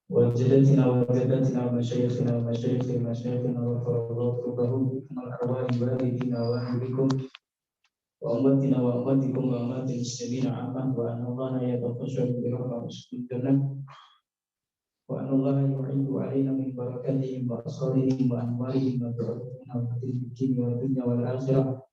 وجدتنا وجدتنا ومشايخنا ومشايخ مشايخنا وفرضات كبرهم من الأرواح والدينا وأهلكم وأمتنا وأمتكم وأمات المسلمين عامة وأن الله يتفشل برحمة الجنة وأن الله يعيد علينا من بركاتهم وأسرارهم وأنوارهم وبركاتنا في الدين والدنيا والآخرة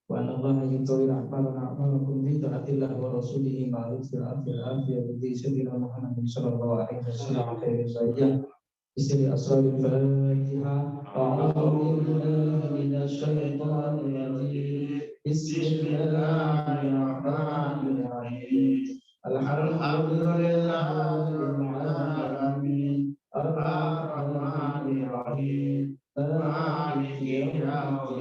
وأن الله يطول أعمالنا أعمالكم في طاعة الله ورسوله مع لطف العافية بذي سيدنا محمد صلى الله عليه وسلم خير البرية بسر أسرار الفاتحة أعوذ بالله من الشيطان الرجيم بسم الله الرحمن الرحيم الحمد لله رب العالمين الرحمن الرحيم مالك يوم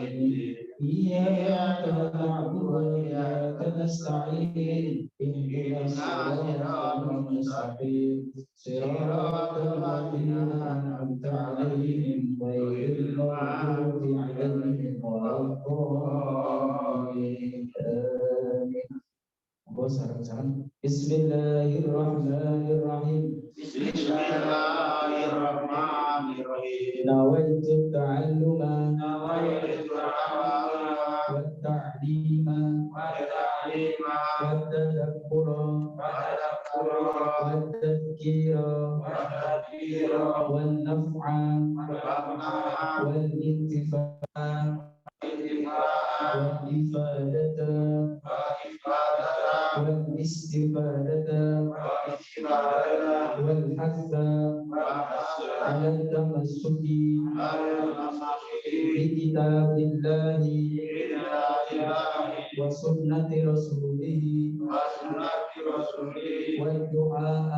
الدين إياك نعبد وإياك نستعين اهدنا الصراط المستقيم صراط الذين أنعمت عليهم غير المغضوب عليهم ولا الضالين آمين. Bismillahirrahmanirrahim. Bismillahirrahmanirrahim. Nawaitu ta'alluma wa ta'lima wa tadabbura wa tadhkira wa naf'a wal intifa'a wal ifadata والاستفادة والحث على التمسك بكتاب الله وسنة رسوله والدعاء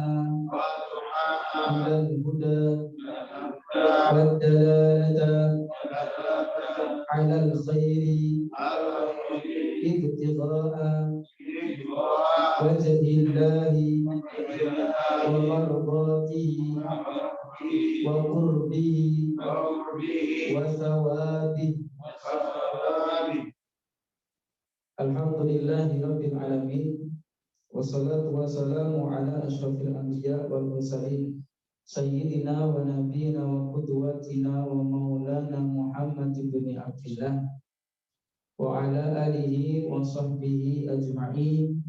إلى الهدى والدلالة على الخير ابتغاء وجه الله ومرضاته وقربه وثوابه. Alhamdulillahi rabbil alamin wassalatu wassalamu ala asyrafil anbiya wal mursalin sayyidina wa nabiyina wa qudwatina wa maulana Muhammad ibn Abdillah wa ala alihi wa sahbihi ajma'in.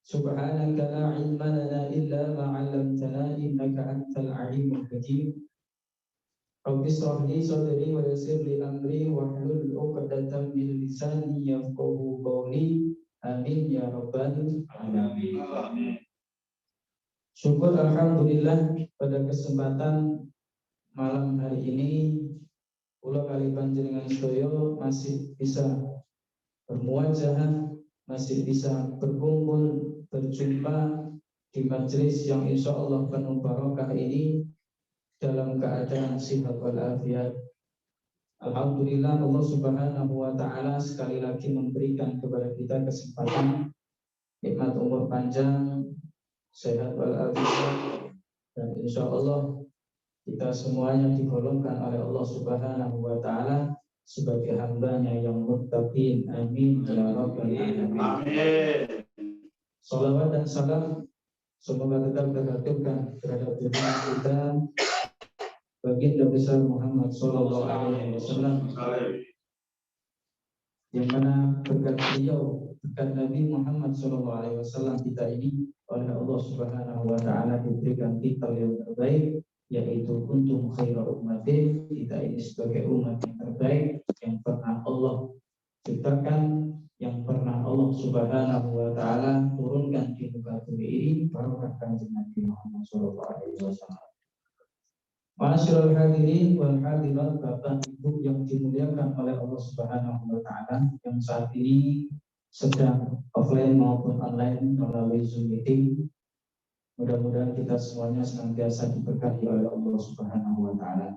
Subhanaka la ilma lana illa ma 'allamtana innaka antal alimul hakim. Rabbi shrah li sadri wa yassir li amri wahlul 'uqdatam min lisani yafqahu qawli. Amin ya rabbal alamin. Syukur alhamdulillah pada kesempatan malam hari ini kula kali panjenengan sedaya masih bisa bermuajah, masih bisa berkumpul, berjumpa di majelis yang insya Allah penuh barokah ini dalam keadaan sehat walafiat. Alhamdulillah Allah Subhanahu wa Ta'ala sekali lagi memberikan kepada kita kesempatan nikmat umur panjang, sehat walafiat, dan insya Allah kita semuanya digolongkan oleh Allah Subhanahu wa Ta'ala sebagai hambanya yang muttaqin. Amin ya rabbal alamin. Amin. Salawat dan salam semoga tetap terhaturkan terhadap junjungan kita baginda besar Muhammad sallallahu alaihi wasallam, yang mana berkat beliau, berkat Nabi Muhammad sallallahu alaihi wasallam kita ini oleh Allah Subhanahu wa Ta'ala diberikan titel yang terbaik, yaitu kuntum khairu ummatin. Kita ini sebagai umat yang terbaik yang pernah Allah ciptakan, yang pernah Allah Subhanahu wa Ta'ala turunkan di muka bumi ini, barokah kanjeng Nabi Muhammad sallallahu alaihi wasallam. Ma'asyiral hadirin wal hadirat, Bapak Ibu yang dimuliakan oleh Allah Subhanahu wa Ta'ala, yang saat ini sedang offline maupun online melalui Zoom meeting. Mudah-mudahan kita semuanya senantiasa diberkahi oleh Allah Subhanahu wa Ta'ala.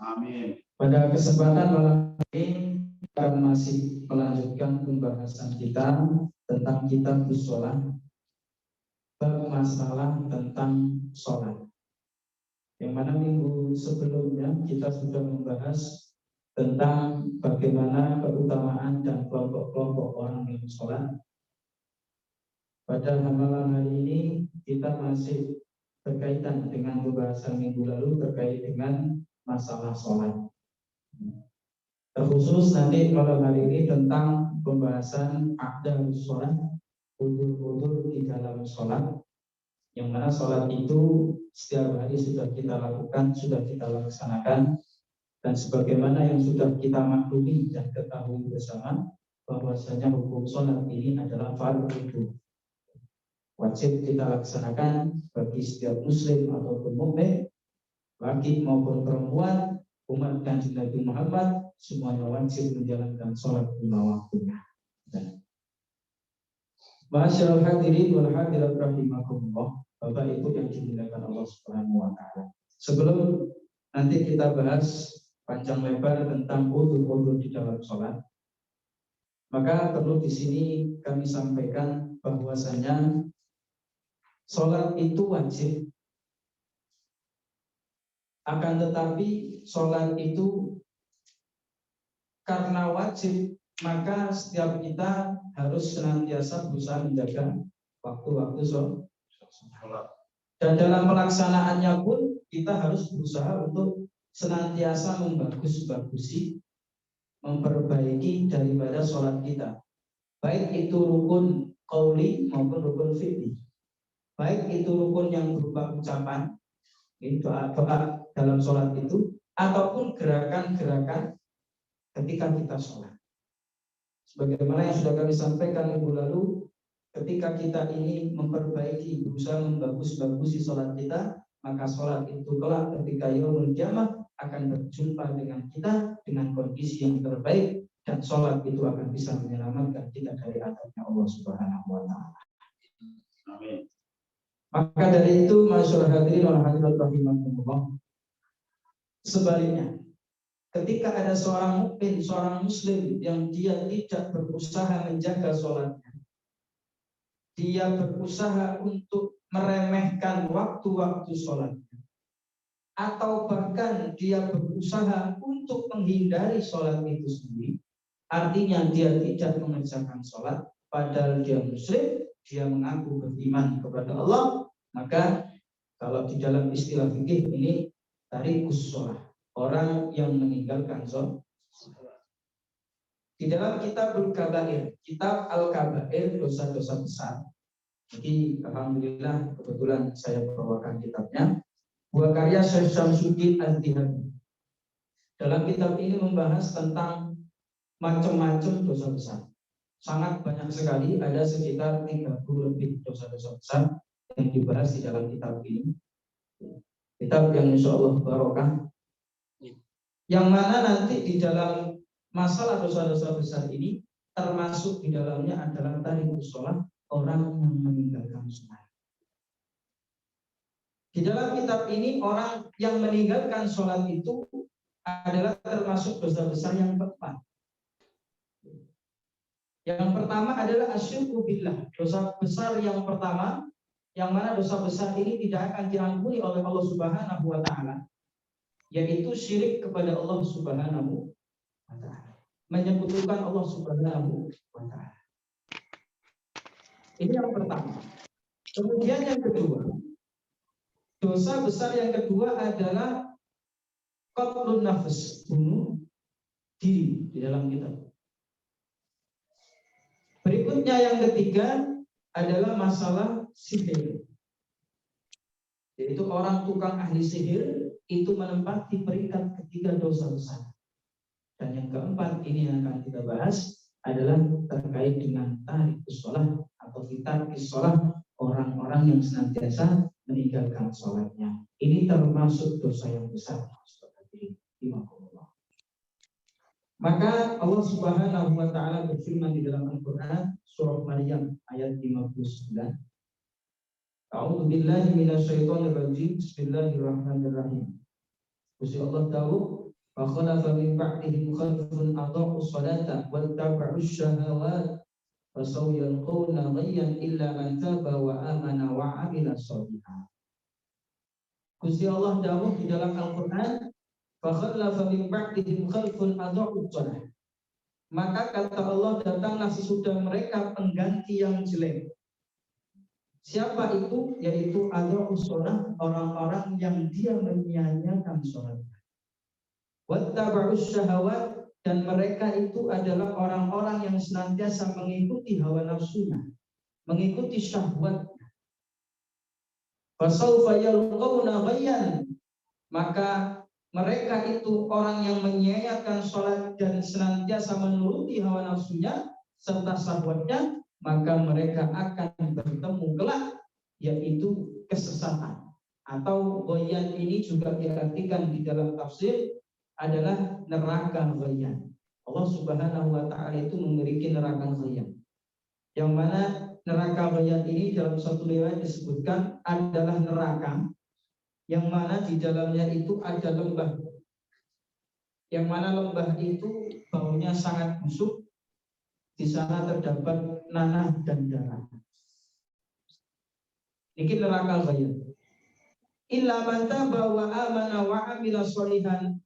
Amin. Pada kesempatan malam ini kita masih melanjutkan pembahasan kita tentang kitab shalah, bab masalah tentang sholat. Yang mana minggu sebelumnya kita sudah membahas tentang bagaimana keutamaan dan kelompok-kelompok orang yang sholat. Pada malam hari ini kita masih berkaitan dengan pembahasan minggu lalu terkait dengan masalah sholat. Terkhusus nanti malam hari ini tentang pembahasan aqdal sholat, udur-udur di dalam sholat, yang mana sholat itu setiap hari sudah kita lakukan, sudah kita laksanakan, dan sebagaimana yang sudah kita maklumi dan ketahui bersama, bahwasanya hukum sholat ini adalah fardhu, wajib kita laksanakan bagi setiap muslim ataupun mukmin, laki maupun perempuan, umat Kanjeng Nabi Muhammad, semuanya wajib menjalankan sholat lima waktunya. Masyaallah hadirin wal hadirat rahimakumullah, Bapak Ibu yang dimuliakan Allah Subhanahu wa taala. Sebelum nanti kita bahas panjang lebar tentang udur-udur di dalam sholat, maka perlu di sini kami sampaikan bahwasanya sholat itu wajib. Akan tetapi sholat itu karena wajib, maka setiap kita harus senantiasa berusaha menjaga waktu-waktu sholat. Dan dalam pelaksanaannya pun kita harus berusaha untuk senantiasa membagus-bagusi, memperbaiki daripada sholat kita. Baik itu rukun qauli maupun rukun fi'li. Baik itu rukun yang berupa ucapan, doa dalam sholat itu, ataupun gerakan-gerakan ketika kita sholat. Sebagaimana yang sudah kami sampaikan minggu lalu, ketika kita ini memperbaiki, berusaha membagus-bagusi sholat kita, maka sholat itu kelak ketika yaumul qiyamah akan berjumpa dengan kita dengan kondisi yang terbaik, dan sholat itu akan bisa menyelamatkan kita dari azabnya Allah Subhanahu wa taala. Amin. Maka dari itu, masyaallah hadirin wal hadirat rahimakumullah, sebaliknya, ketika ada seorang mukmin, seorang muslim yang dia tidak berusaha menjaga sholatnya, dia berusaha untuk meremehkan waktu-waktu sholatnya, atau bahkan dia berusaha untuk menghindari sholat itu sendiri, artinya dia tidak mengerjakan sholat, padahal dia muslim, dia mengaku beriman kepada Allah, maka kalau di dalam istilah fikih ini tarikus sholat, orang yang meninggalkan sholat. Di dalam kitab Al-Kabair, kitab Al-Kabair, dosa-dosa besar. Jadi alhamdulillah kebetulan saya bawakan kitabnya, buah karya Syekh Syamsuddin Az-Zahabi. Dalam kitab ini membahas tentang macam-macam dosa besar. Sangat banyak sekali, ada sekitar 30 lebih dosa-dosa besar yang dibahas di dalam kitab ini. Kitab yang insya Allah barokah, yang mana nanti di dalam masalah dosa-dosa besar ini termasuk di dalamnya adalah tarikus sholat, orang yang meninggalkan sholat. Di dalam kitab ini orang yang meninggalkan sholat itu adalah termasuk dosa besar yang keempat. Yang pertama adalah asyirku billah, dosa besar yang pertama, yang mana dosa besar ini tidak akan diampuni oleh Allah Subhanahu wa taala, yaitu syirik kepada Allah Subhanahu wa taala, menyekutukan Allah Subhanahu wa taala. Ini yang pertama. Kemudian yang kedua, dosa besar yang kedua adalah qatlun nafs, bunuh diri di dalam kitab. Berikutnya yang ketiga adalah masalah sihir. Yaitu orang tukang ahli sihir itu menempati peringkat ketiga dosa besar. Dan yang keempat ini yang akan kita bahas adalah terkait dengan tarikus sholat atau tarikus sholat, orang-orang yang senantiasa meninggalkan sholatnya. Ini termasuk dosa yang besar. Maka Allah Subhanahu wa taala berfirman di dalam Al-Qur'an surah Maryam ayat 59. A'udzu billahi minasyaitonir rajim. Bismillahirrahmanirrahim. Gusti Allah tahu, fa khalafa min ba'dihim khalfun adha'u sholata wattaba'u syahawat fa sawyanquna ghayyan illa man taba wa amana wa 'amila sholihan. Gusti Allah tahu di dalam Al-Qur'an, fakhallafa min ba'dihim khalfun adha'u shalah. Maka kata Allah, datanglah sesudah mereka pengganti yang jelek. Siapa itu? Yaitu adha'us shalah, orang-orang yang dia menyia-nyiakan sholat. Wattaba'us syahawat, dan mereka itu adalah orang-orang yang senantiasa mengikuti hawa nafsunya, mengikuti syahwat. Fasawfa yalqawna ghayyan, maka mereka itu orang yang menyia-nyiakan sholat dan senantiasa menuruti hawa nafsunya serta syahwatnya, maka mereka akan bertemu kelak, yaitu kesesatan. Atau ghayyan ini juga diartikan di dalam tafsir adalah neraka ghayyan. Allah Subhanahu wa taala itu memiliki neraka ghayyan, yang mana neraka ghayyan ini dalam satu riwayat disebutkan adalah neraka yang mana di dalamnya itu ada lembah, yang mana lembah itu baunya sangat busuk. Di sana terdapat nanah dan darah. Ini neraka ghayyan. Illa man taba wa amana wa amila sholihan,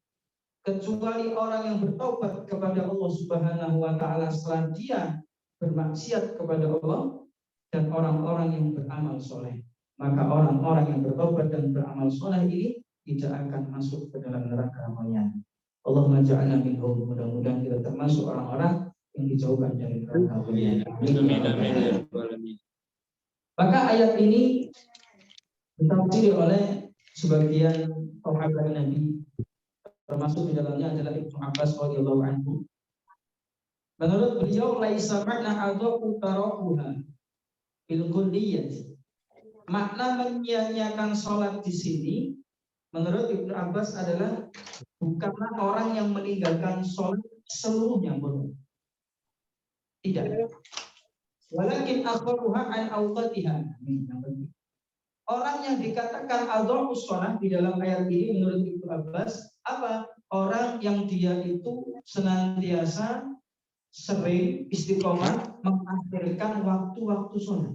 kecuali orang yang bertobat kepada Allah Subhanahu wa taala setelah dia bermaksiat kepada Allah, dan orang-orang yang beramal soleh. Maka orang-orang yang bertobat dan beramal soleh ini tidak akan masuk ke dalam neraka ghayyan. Allahumma ja'alna minhum, mudah-mudahan kita termasuk orang-orang yang dijauhkan dari neraka ghayyan. Maka ayat ini ditafsiri oleh sebagian sahabat Nabi, termasuk di dalamnya adalah Ibnu Abbas radhiyallahu anhu. Menurut beliau, laisa makna adha'u tarakuha bil kulliyah. Makna menyia-nyiakan sholat di sini menurut Ibnu Abbas adalah bukanlah orang yang meninggalkan sholat seluruhnya, tidak. Walakin akhbaruha an awqatiha. Orang yang dikatakan adha'us shalah di dalam ayat ini menurut Ibnu Abbas apa? Orang yang dia itu senantiasa sering istiqomah mengakhirkan waktu-waktu sholat.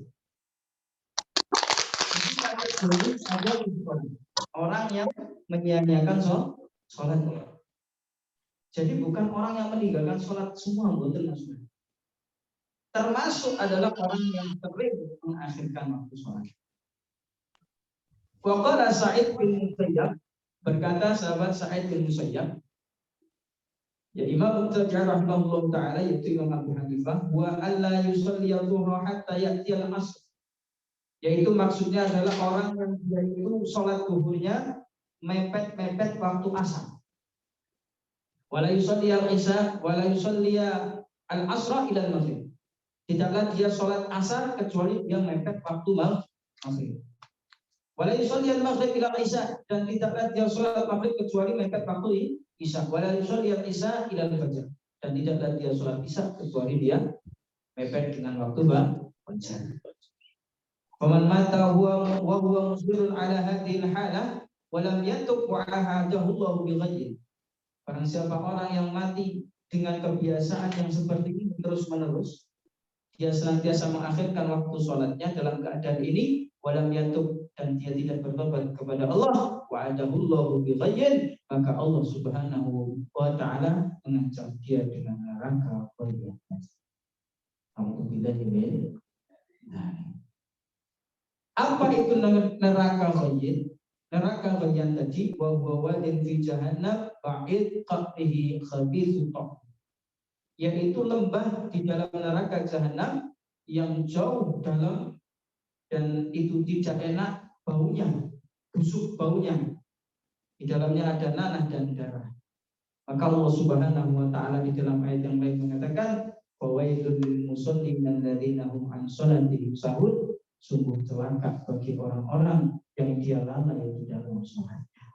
Orang yang menyia-nyiakan sholat. Jadi bukan orang yang meninggalkan sholat semua, betul maksudnya. Termasuk adalah orang yang sering mengakhirkan waktu sholat. Waqala Sa'id bin Musayyab, berkata sahabat Sa'id bin Musayyab, ya Imam Mu'tajar rahimahullah ta'ala, yaitu Imam Abu Hanifah, wa alla yusalli adh-dhuhra hatta ya'ti al-'asr, yaitu maksudnya adalah orang yang dia itu sholat zuhurnya mepet-mepet waktu asar. Wala yusalli al-isya wala yusalli al-asra ila al-maghrib. Tidaklah dia sholat asar kecuali dia mepet waktu maghrib. Wala yusalli al-maghrib ila al-isya, dan tidaklah dia sholat maghrib kecuali mepet waktu isya. Wala yusalli al-isya ila al-fajr, dan tidaklah dia sholat isya kecuali dia mepet dengan waktu fajar. Faman mata huwa wa huwa musbirun ala hadhihi al-halah wa lam yatub wa ahadahu Allah bi ghayyin. Barang siapa orang yang mati dengan kebiasaan yang seperti ini terus-menerus, dia senantiasa mengakhirkan waktu sholatnya dalam keadaan ini, wa lam yatub, dan dia tidak bertobat kepada Allah, wa adahu Allah bi ghayyin, maka Allah Subhanahu wa taala mengancam dia dengan neraka ghayyin. Alhamdulillah. Apa itu neraka ghayyin? Neraka ghayyin tadi wa huwa wadin fi jahannam ba'id qat'ihi khabithu ta'am, yaitu lembah di dalam neraka jahanam yang jauh dalam dan itu tidak enak baunya, busuk baunya. Di dalamnya ada nanah dan darah. Maka Allah Subhanahu wa taala di dalam ayat yang lain mengatakan, fawailul lil musallin alladzina hum an shalatihim sahun, sungguh celaka bagi orang-orang yang dia lalai di dalam sholatnya.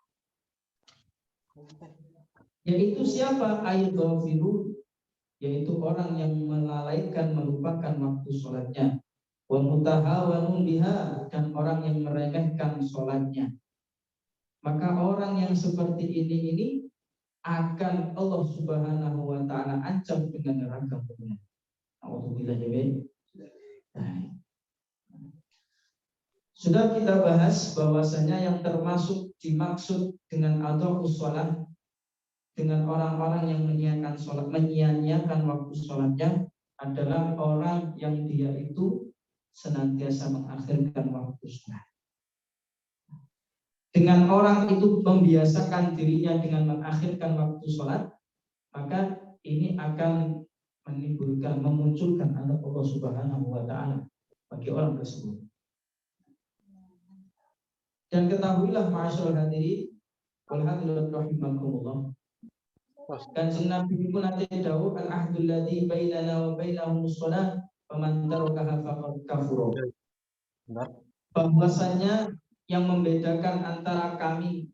Yaitu siapa? Ayyadhafiru, yaitu orang yang melalaikan, melupakan waktu sholatnya. Wa mutahawanun biha, dan orang yang meremehkan sholatnya. Maka orang yang seperti ini akan Allah Subhanahu wa taala ancam dengan neraka. Alhamdulillah. Sudah kita bahas bahwasanya yang termasuk dimaksud dengan adha'us shalah, dengan orang-orang yang menyia-nyiakan waktu sholatnya adalah orang yang dia itu senantiasa mengakhirkan waktu sholat. Dengan orang itu membiasakan dirinya dengan mengakhirkan waktu sholat, maka ini akan memunculkan azab Allah Subhanahu wa Ta'ala bagi orang tersebut. Dan ketahuilah ma'asyiral hadirin wal hadirat rahimakumullah, Kanjeng Nabi pun nanti dawuh al-ahdul ladzi bainana wa bainahum shalah faman tarakaha faqad kafara. Bahwasanya yang membedakan antara kami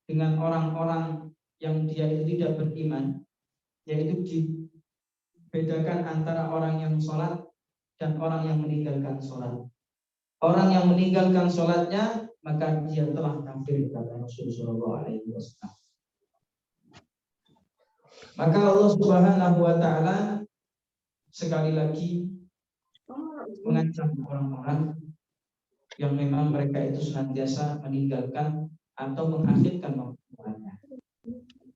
dengan orang-orang yang dia itu tidak beriman, yaitu dibedakan antara orang yang sholat dan orang yang meninggalkan sholat. Orang yang meninggalkan sholatnya maka dia telah kafir, kata Rasulullah SAW. Maka Allah Subhanahu wa Ta'ala sekali lagi mengancam orang-orang yang memang mereka itu senantiasa meninggalkan atau mengakhirkan waktunya.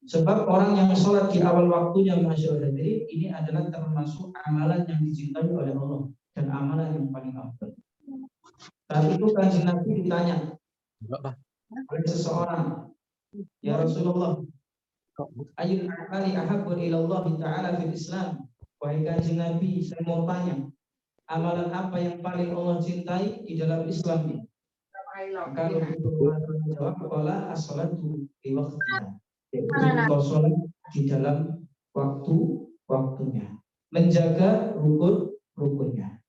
Sebab orang yang sholat di awal waktunya, masyaallah hadirin, ini adalah termasuk amalan yang dicintai oleh Allah dan amalan yang paling afdal. Saat itu Kanjeng Nabi ditanya oleh seseorang, ya Rasulullah, ayyul a'mali ahabbu ila Allah Ta'ala fil Islam. Wahai Kanjeng Nabi, saya mau tanya, amalan apa yang paling Allah cintai di dalam Islam ini? Maka Rasulullah menjawab, qala as-salatu di waktunya, yaitu sholat di dalam waktunya, menjaga rukunnya.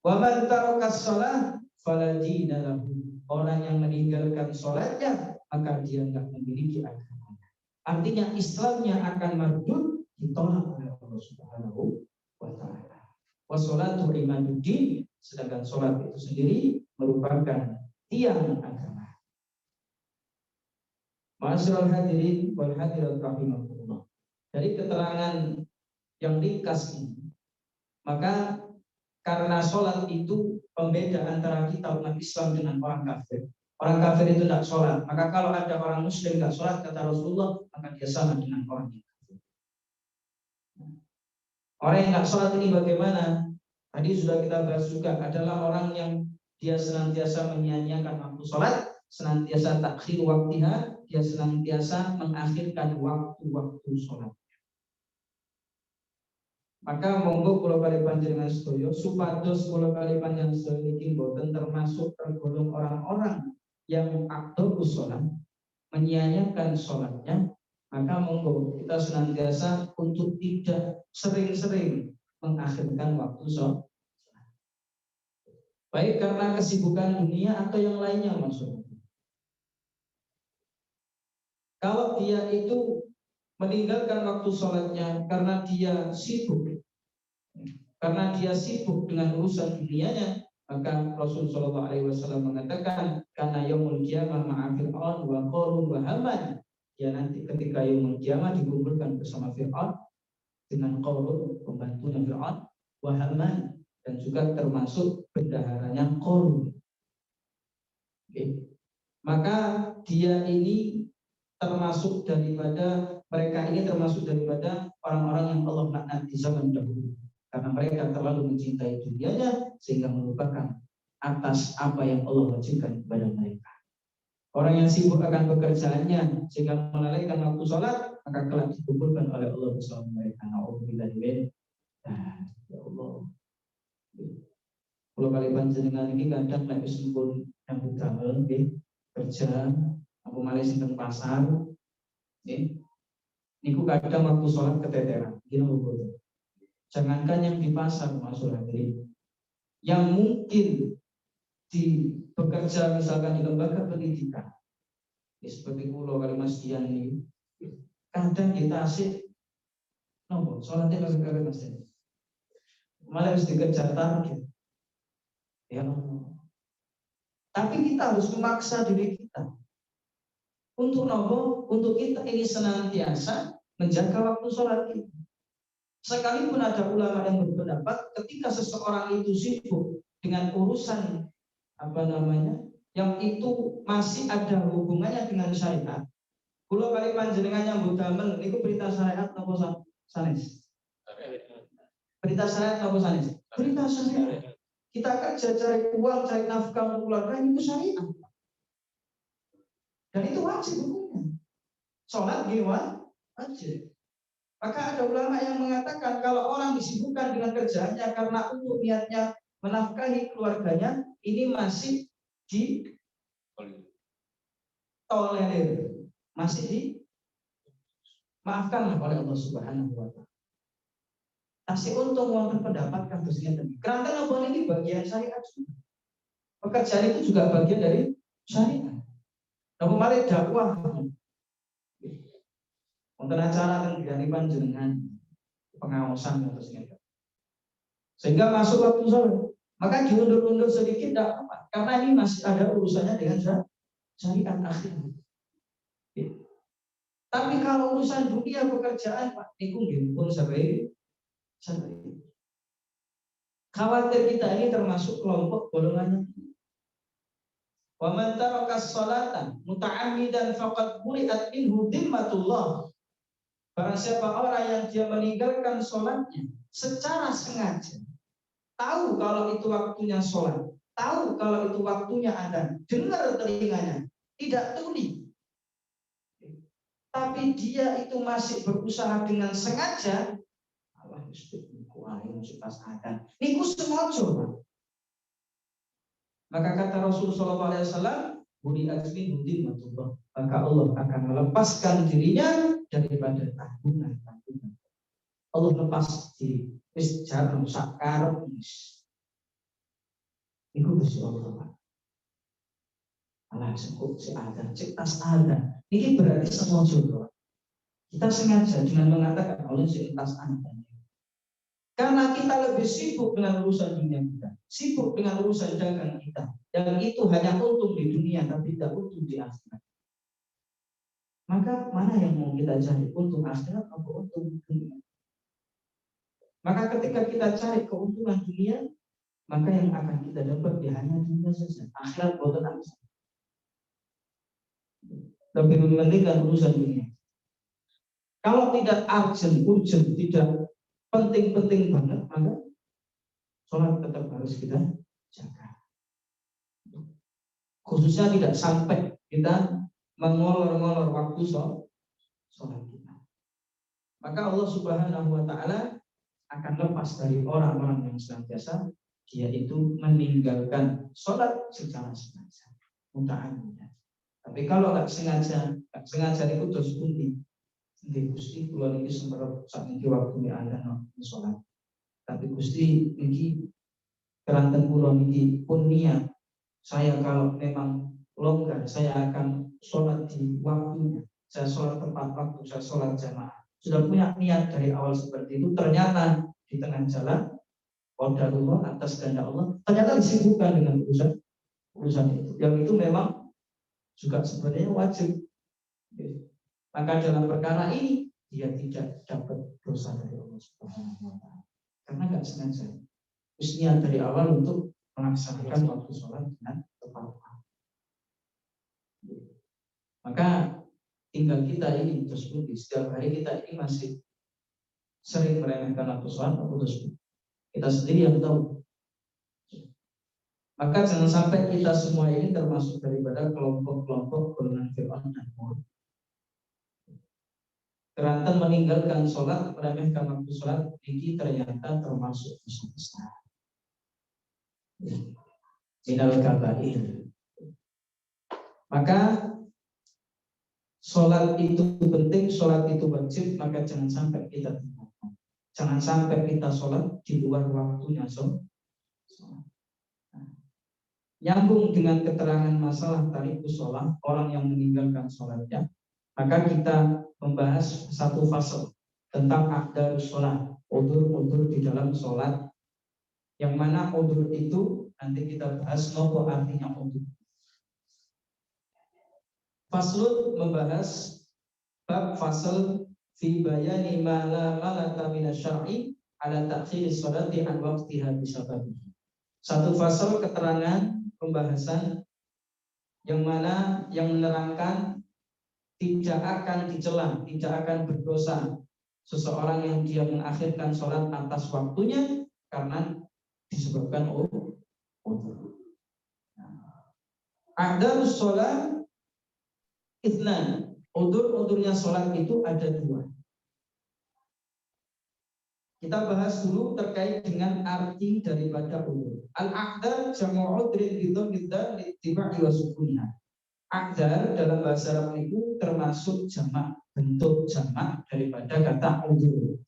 Wa man taraka shalah fala dina lahu. Orang yang meninggalkan sholatnya maka dia enggak memiliki agama. Artinya Islamnya akan mardud, ditolak oleh Allah Subhanahu wa Ta'ala. Wassalatu imaduddin, sedangkan sholat itu sendiri merupakan tiang agama. Ma'asyiral hadirin wal hadirat rahimakumullah. Dari keterangan yang ringkas ini, maka karena sholat itu pembeda antara kita umat Islam dengan orang kafir. Orang kafir itu tidak sholat, maka kalau ada orang muslim tidak sholat, kata Rasulullah, maka dia sama dengan orang kafir. Orang yang tidak sholat ini bagaimana? Tadi sudah kita bahas juga, adalah orang yang dia senantiasa menyia-nyiakan waktu sholat, senantiasa takhir waktiha, dia senantiasa mengakhirkan waktu-waktu sholat. Maka monggo kula kali panjenengan sedaya supados kula kali panjenengan sedaya niki boten termasuk tergolong orang-orang yang aqdus sholat, menyia-nyiakan sholatnya, maka monggo kita senantiasa untuk tidak sering-sering mengakhirkan waktu sholat. Baik karena kesibukan dunia atau yang lainnya maksudnya. Kalau dia itu meninggalkan waktu sholatnya karena dia sibuk dengan urusan dunianya, maka Rasulullah SAW mengatakan karena yaumul qiyamah ma'a fir'aun wa qarun wa haman. Ya nanti ketika yaumul qiyamah dikumpulkan bersama Fir'aun dengan Qarun, pembantunya Fir'aun, wa haman, dan juga termasuk bendaharanya Qarun. Okay. Maka dia ini termasuk daripada orang-orang yang Allah laknat di zaman dahulu, karena mereka terlalu mencintai dunianya sehingga melupakan atas apa yang Allah wajibkan kepada mereka. Orang yang sibuk akan pekerjaannya sehingga melalaikan waktu sholat, maka kelak dikumpulkan oleh Allah bersama mereka. Na'udzubillah min ya Allah. Kalau kali panjenengan ini kadang lagi sempurna yang damel kerja, aku malah sing pasar, niku kadang waktu sholat keteteran. Jangankan yang di pasar, masuk lagi, yang mungkin di bekerja misalkan di lembaga pendidikan, seperti pulau kali Mas Dian ini, kadang kita asik, sholatnya nggak sekali Mas Dian, malah harus dikejar target, ya. Tapi kita harus memaksa diri kita untuk untuk kita ini senantiasa menjaga waktu sholat kita. Sekalipun ada ulama yang berpendapat ketika seseorang itu sibuk dengan urusan yang itu masih ada hubungannya dengan syariat. Kula kali panjenengan nyambut damel niku perintah syariat napa sanes? Perintah syariat napa sanes? Perintah syariat. Kita kerja cari uang, cari nafkah untuk keluarga, itu syariat. Dan itu wajib hukumnya. Sholat wajib. Maka ada ulama yang mengatakan kalau orang disibukkan dengan kerjaannya karena untuk niatnya menafkahi keluarganya, ini masih ditolerir, masih dimaafkan oleh Allah Subhanahu wa Ta'ala. Kasih untung wonten pendapat kados ngeten. Kerana apa ini bagian syariat juga. Pekerjaan itu juga bagian dari syariat. Nah, kemarin dakwah wonten acara teng griyane panjenengan pengawasan kados ngeten. Sehingga masuk waktu sore. Maka diundur-undur sedikit tidak apa, karena ini masih ada urusannya dengan syariat akhir. Tapi kalau urusan dunia pekerjaan Pak, niku nggih pun sampai. Khawatir kita ini termasuk kelompok golongannya. Wa man taraka sholatan muta'ammidan faqad buri'at minhu dhimmatullah. Barang siapa orang yang dia meninggalkan sholatnya secara sengaja, tahu kalau itu waktunya sholat, tahu kalau itu waktunya adzan, dengar telinganya, tidak tuli, tapi dia itu masih berusaha dengan sengaja. Allah niku sengaja. Maka kata Rasulullah SAW, budi ajli budin matullah. Maka Allah akan melepaskan dirinya daripada tanggungan. Allah lepas diri. Wis jarang sakarep wis. Iku Gusti Allah. Allah sekut si ada, cek tas ada. Ini berarti sengaja. Kita sengaja dengan mengatakan Allah si tas ada. Karena kita lebih sibuk dengan urusan dunia kita, sibuk dengan urusan dagang kita, yang itu hanya untung di dunia tapi tidak untung di akhirat. Maka mana yang mau kita cari, untung akhirat atau untung dunia? Maka ketika kita cari keuntungan dunia, maka yang akan kita dapat ya hanya dunia saja. Akhirat boten bisa. Lebih mementingkan urusan dunia. Kalau tidak urgent, tidak penting-penting banget, maka sholat tetap harus kita jaga. Khususnya tidak sampai kita mengolor-ngolor waktu sholat kita. Maka Allah Subhanahu wa Ta'ala akan lepas dari orang-orang yang senantiasa dia itu meninggalkan sholat secara sengaja, muta'ammidan. Tapi kalau nggak sengaja itu terus pundi. Di Gusti kula niki semerep sakniki waktune adzan salat. Tapi Gusti niki keranten kula niki pun niat saya kalau memang longgar saya akan sholat di waktunya. Saya sholat tepat waktu, saya sholat jamaah. Sudah punya niat dari awal seperti itu, ternyata di tengah jalan qadarullah atas kehendak Allah, ternyata disibukkan dengan urusan itu. Yang itu memang juga sebenarnya wajib. Maka dalam perkara ini dia tidak dapat dosa dari Allah Subhanahu wa Ta'ala karena nggak sengaja. Niat dari awal untuk melaksanakan waktu sholat dengan tepat waktu. Maka tinggal kita ini terus setiap hari kita ini masih sering meremehkan waktu sholat atau terus kita sendiri yang tahu. Maka jangan sampai kita semua ini termasuk daripada kelompok-kelompok golongan Fir'aun dan Namrud. Kerantan meninggalkan sholat, meremehkan waktu sholat, ini ternyata termasuk dosa besar. Minal kabair. Maka sholat itu penting, sholat itu wajib, maka jangan sampai kita tinggalkan. Jangan sampai kita sholat di luar waktunya sholat. Nyambung dengan keterangan masalah tarikus sholat, orang yang meninggalkan sholatnya, maka kita membahas satu fase tentang aqdarus sholat, udzur di dalam sholat, yang mana udzur itu nanti kita bahas apa artinya udzur. Faslun membahas bab fasal fi bayani ma la malata minasyar'i ala ta'khiris sholati an waqtiha bisababihi. Satu fasal keterangan pembahasan yang mana yang menerangkan tidak akan dicela, tidak akan berdosa seseorang yang dia mengakhirkan sholat atas waktunya karena disebabkan udzur. A'dzarus shalah itsnan. Udzur-udzurnya sholat itu ada 2. Kita bahas dulu terkait dengan arti daripada udzur. Al-a'dzar jam'u udrin bidzal littiba'i wa sukuniha. A'dzar dalam bahasa Arab itu termasuk jamak, bentuk jamak daripada kata udzur.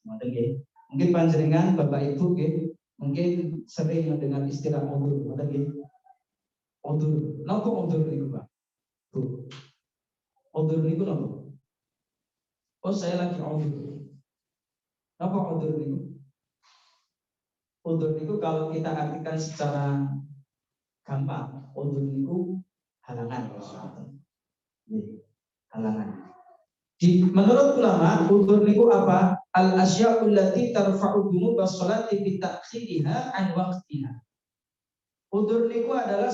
Mungkin panjenengan Bapak Ibu mungkin sering mendengar istilah udzur. Udzur. Napa udzur niku, Pak? Bu. Udzur niku napa? Oh, saya lagi udzur. Napa udzur niku? Udzur niku kalau kita artikan secara gampang, udzur niku halangan. Halangan. Menurut ulama, udzur niku apa? Al-asya'ul lati tarfa'u dunub as-salati bi ta'khiriha an waqtiha. Udzur niku adalah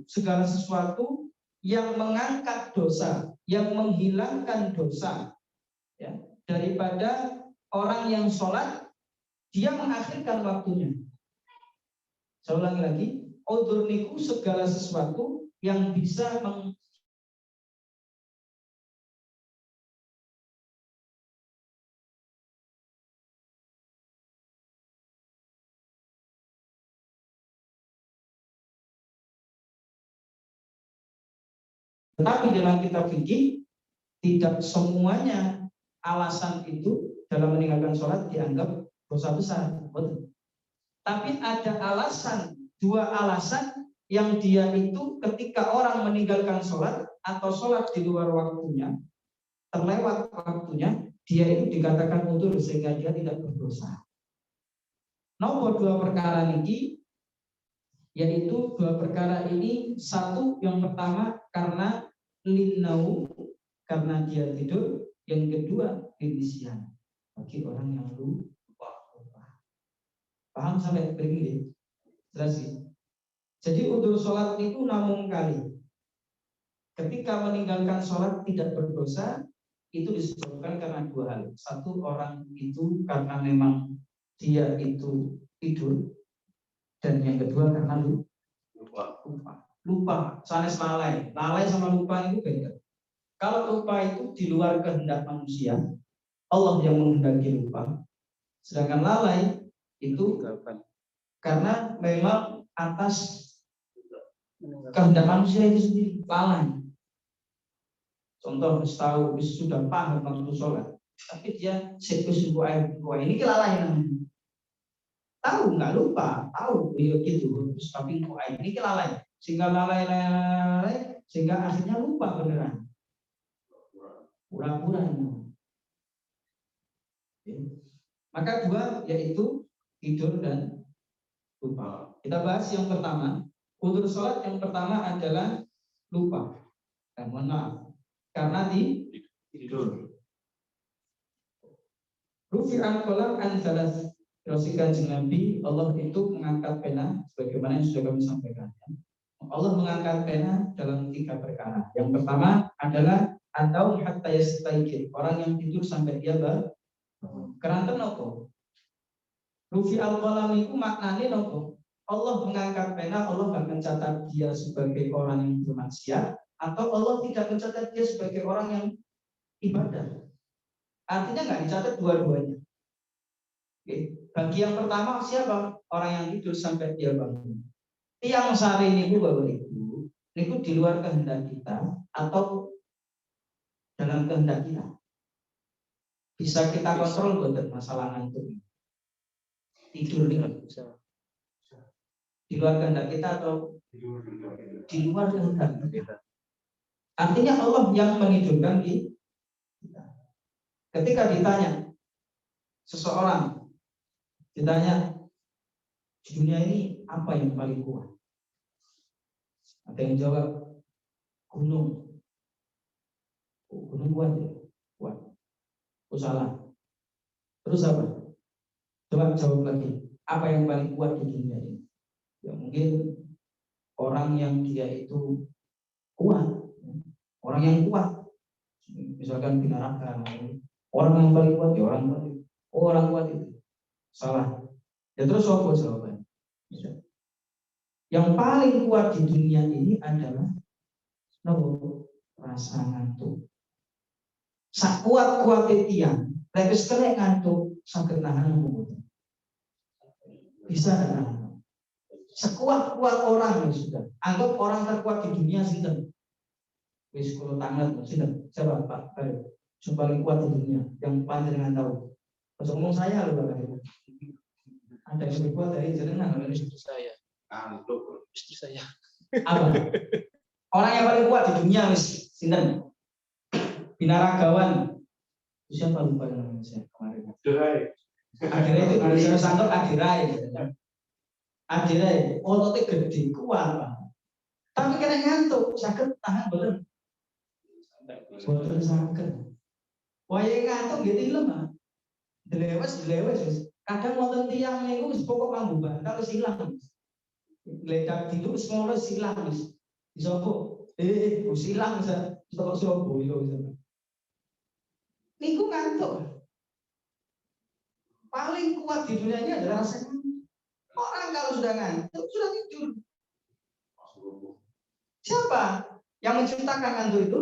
segala sesuatu yang mengangkat dosa, yang menghilangkan dosa, ya, daripada orang yang sholat, dia mengakhirkan waktunya. Saya ulangi lagi, udzur niku segala sesuatu yang bisa tetapi dalam kitab fikih tidak semuanya alasan itu dalam meninggalkan sholat dianggap dosa besar. Betul. Tapi ada alasan, 2 alasan yang dia itu ketika orang meninggalkan sholat atau sholat di luar waktunya, terlewat waktunya, dia itu dikatakan udzur sehingga dia tidak berdosa. Nomor 2 perkara ini, yaitu 2 perkara ini, satu yang pertama karena linnau, karena dia tidur, yang kedua linisyan, bagi orang yang lupa. Paham sampai begini? Jelas sih. Jadi udzur sholat itu namung kali. Ketika meninggalkan sholat tidak berdosa, itu disebabkan karena 2 hal. Satu, orang itu karena memang dia itu tidur, dan yang kedua karena lupa. Sanes lalai sama lupa itu beda. Kalau lupa itu di luar kehendak manusia, Allah yang menghendaki lupa. Sedangkan lalai itu karena memang atas kehendak manusia itu sendiri, lalai. Contoh, tahu sudah paham waktu sholat, tapi dia ini lalai namanya. Tahu nggak lupa, tahu gitu, tapi ini lalai, sehingga lalai sehingga akhirnya lupa beneran. Pura-pura. Maka 2 yaitu tidur dan lupa. Kita bahas yang pertama. Udzur sholat yang pertama adalah lupa. Mohon maaf, karena tidur. Rufi'al qalam an salas. Rasulkan Nabi, Allah itu mengangkat pena sebagaimana yang sudah kami sampaikan. Allah mengangkat pena dalam 3 perkara. Yang pertama adalah atau hatta yastaikir, orang yang tidur sampai dia bangun. Keranten nopo? Rufi al-qalam itu maknanya nopo? Allah mengangkat pena, Allah akan mencatat dia sebagai orang yang bermaksiat, atau Allah tidak mencatat dia sebagai orang yang ibadah. Artinya nggak dicatat dua-duanya. Oke. Bagi yang pertama siapa? Orang yang tidur sampai dia bangun. Yang sari ini Bapak Ibu, itu di luar kehendak kita atau dalam kehendak kita. Bisa kita kontrol buat masalah ngantuk. Tidur nih bisa. Di luar kehendak kita atau di luar kehendak kita. Artinya Allah yang menidurkan kita. Ketika ditanya seseorang, ditanya di dunia ini apa yang paling kuat? Ada yang jawab gunung. Gunung kuat ya? Kuat. Salah. Terus apa? Coba jawab lagi. Apa yang paling kuat di dunia ini? Ya mungkin orang yang dia itu kuat. Orang yang kuat. Misalkan binaraka. Orang yang paling kuat ya orang kuat itu. Salah. Ya terus apa jawabannya? Yang paling kuat di dunia ini adalah rasa ngantuk. Sakuat-kuat tiang, lek wis kena ngantuk saged nahan mboten. Bisa nahan. Sekuat-kuat orang ya sudah. Anggap orang terkuat di dunia sinten. Wis kula tangan sinten? Siapa Pak? Ayo. Yang paling kuat di dunia, yang panjenengan tahu. Pas ngomong saya loh Pak. Ada yang lebih kuat dari jenengan, istri saya. Antuk istri saya. Apa? Orang yang paling kuat di dunia wis sinten? Binaragawan. Siapa lupa namanya saya kemarin? Adirai itu Indonesia Santo Adirai. Adirai, ototnya gede, kuat Pak. Tapi kena ngantuk, sakit tahan bener. Bener sakit. Waya ngantuk gitu lemah. Dilewes. Kadang wonten tiyang niku wis pokok mambu bantal wis ilang. Gledak ditu wis ngono silang wis. Disopok, silang bisa toko Surabaya bisa. Niku ngantuk. Paling kuat di dunia ini adalah rasa ngantuk. Orang kalau sudah ngantuk sudah tidur. Siapa yang menciptakan ngantuk itu?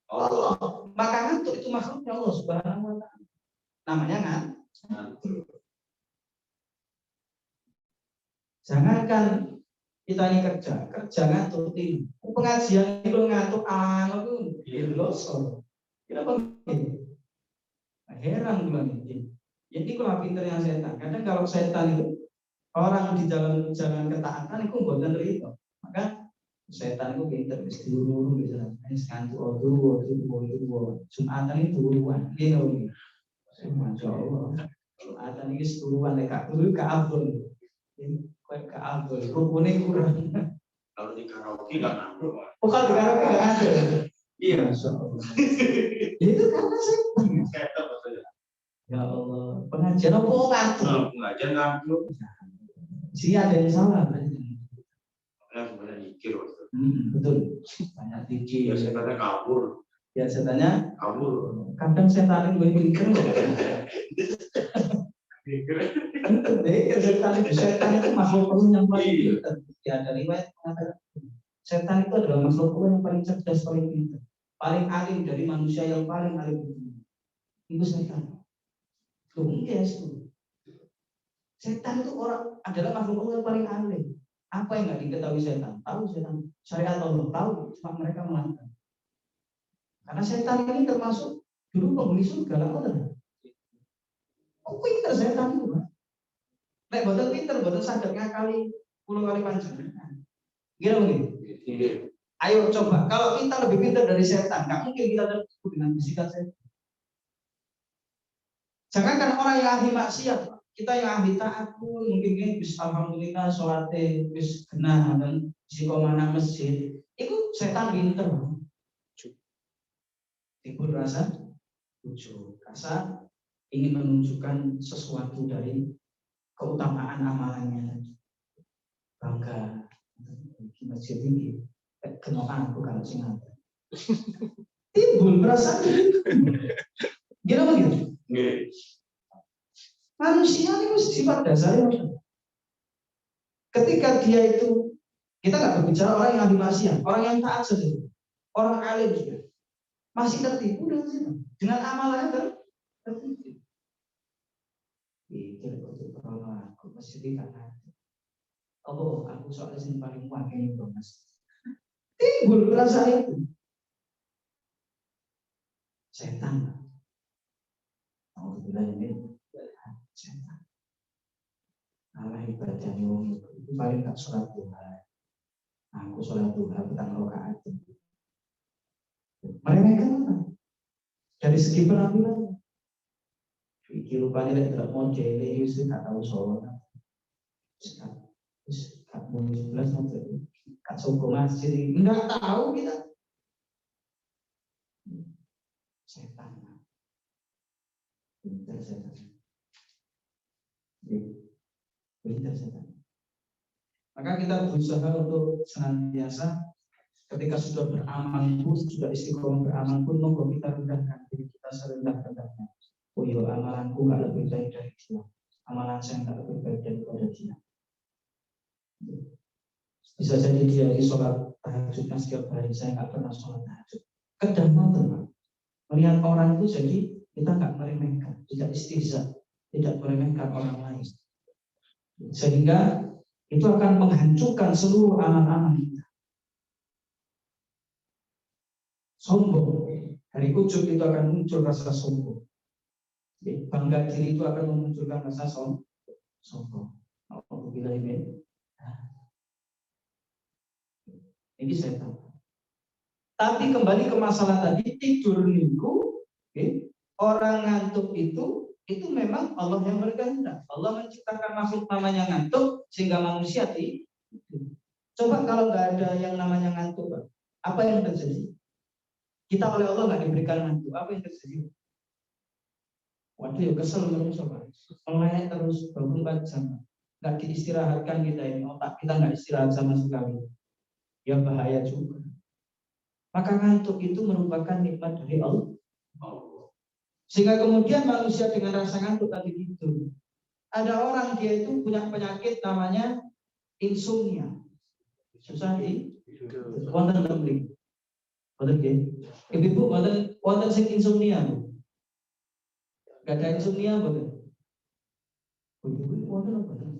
Allah. Maka ngantuk itu makhluknya Allah Subhanahu wa taala. Namanya ngantuk. Jangankan kita ini kerja ngantuk tidur. Pengajian itu ngantuk itu iloso. Kenapa begini? Heran bulan ini. Jadi kalau pinternya setan. Kadang kalau setan itu orang di dalam jalan ketaatan itu bukan itu. Maka setan itu pinter, mesti dulu bisa. Ini ngantuk dulu. Jumatan itu duluan. Ini Masya Allah. Jumatan ini duluan. Dekat dulu ke Abdul. Ini ke Abdul. Rukunnya kurang. Kalau di karaoke nggak nambah. Oh kalau di karaoke nggak ada. Iya. Masya Allah. Itu karena setan. Setan maksudnya. Ya Allah. Pengajian apa ngantuk? Pengajian ngantuk. Sih ada yang salah. Sebenarnya mikir betul. Banyak pikir. Ya setannya kabur. Ya setannya kabur. Kadang setan itu mikir loh. Setan itu makhluk yang paling pintar. Ya ada riwayat mengatakan setan itu adalah makhluk yang paling cerdas, paling pintar, paling alim dari manusia yang paling alim. Itu setan. Yes. Setan itu adalah makhluk yang paling alim. Apa yang nggak diketahui setan? Tahu setan. Syariat Allah tahu, cuma mereka melakukan. Karena setan ini termasuk dulu penghuni surga lah, pinter setan itu kan? Nek boten pinter, boten sadar ngakali 10 kali panjenengan. Gila mungkin? Ayo coba, kalau kita lebih pintar dari setan, nggak mungkin kita tertipu dengan bisikan setan. Jangankan orang yang ahli maksiat, kita yang ahli taat pun mungkin bisa alhamdulillah sholatnya bisa kena dan mana masjid, itu setan pinter. Timbul rasa ujub, rasa ingin menunjukkan sesuatu dari keutamaan amalannya. Bangga di masjid ini, kenal aku kalau singa. Timbul perasaan gimana begitu? Manusia itu sifat dasarnya. Ketika dia itu, kita nggak berbicara orang yang ahli maksiat, orang yang taat saja, orang alim juga masih tertipu dengan amalannya tertipu. Pikir kalau aku masih tidak ada. Oh, aku soalnya yang paling wakil itu mas. Timbul perasaan itu. Setan. Oh, bilang ini setan. Allah ibadahnya itu paling tak sholat Tuhan. Aku sholat Tuhan petang rakaat. Mereka kan dari segi penampilan. Pikir rupanya tidak mau jadi, itu tak tahu sholat. Terus tak mau 11 nanti. Tak sokong masjid. Enggak tahu kita. Setan. Pintar setan. Pintar setan. Maka kita berusaha untuk senantiasa ketika sudah beramal pun, sudah istiqomah beramal pun, monggo kita rendahkan diri kita serendah-rendahnya. Oh iya, amalanku gak lebih baik dari dia. Amalan saya gak lebih baik daripada dia. Bisa jadi dia di sholat tahajudnya setiap hari, saya nggak pernah sholat tahajud. Kadang mau melihat orang itu, jadi kita nggak meremehkan, tidak istihza, tidak meremehkan orang lain. Sehingga itu akan menghancurkan seluruh amal-amal kita. Sombong, dari ujub itu akan muncul rasa sombong. Bangga diri itu akan memunculkan rasa sombong. Alhamdulillah ini. Ini saya tahu. Tapi kembali ke masalah tadi, tidur niku, orang ngantuk itu memang Allah yang berkehendak. Allah menciptakan makhluk namanya ngantuk sehingga manusia tidur. Coba kalau nggak ada yang namanya ngantuk, apa yang terjadi? Kita oleh Allah nggak diberikan ngantuk, apa yang terjadi? Waduh, ya kesel terus, melek terus, bangun 4 jam, nggak diistirahatkan kita ini, otak kita nggak istirahat sama sekali. Ya bahaya juga. Maka ngantuk itu merupakan nikmat dari Allah. Sehingga kemudian manusia dengan rasa ngantuk tadi itu. Ada orang dia itu punya penyakit namanya insomnia. Susah ini. Wonten tembling. Wonten nggih. Ibu wonten sing insomnia. Gak ada insomnia mboten.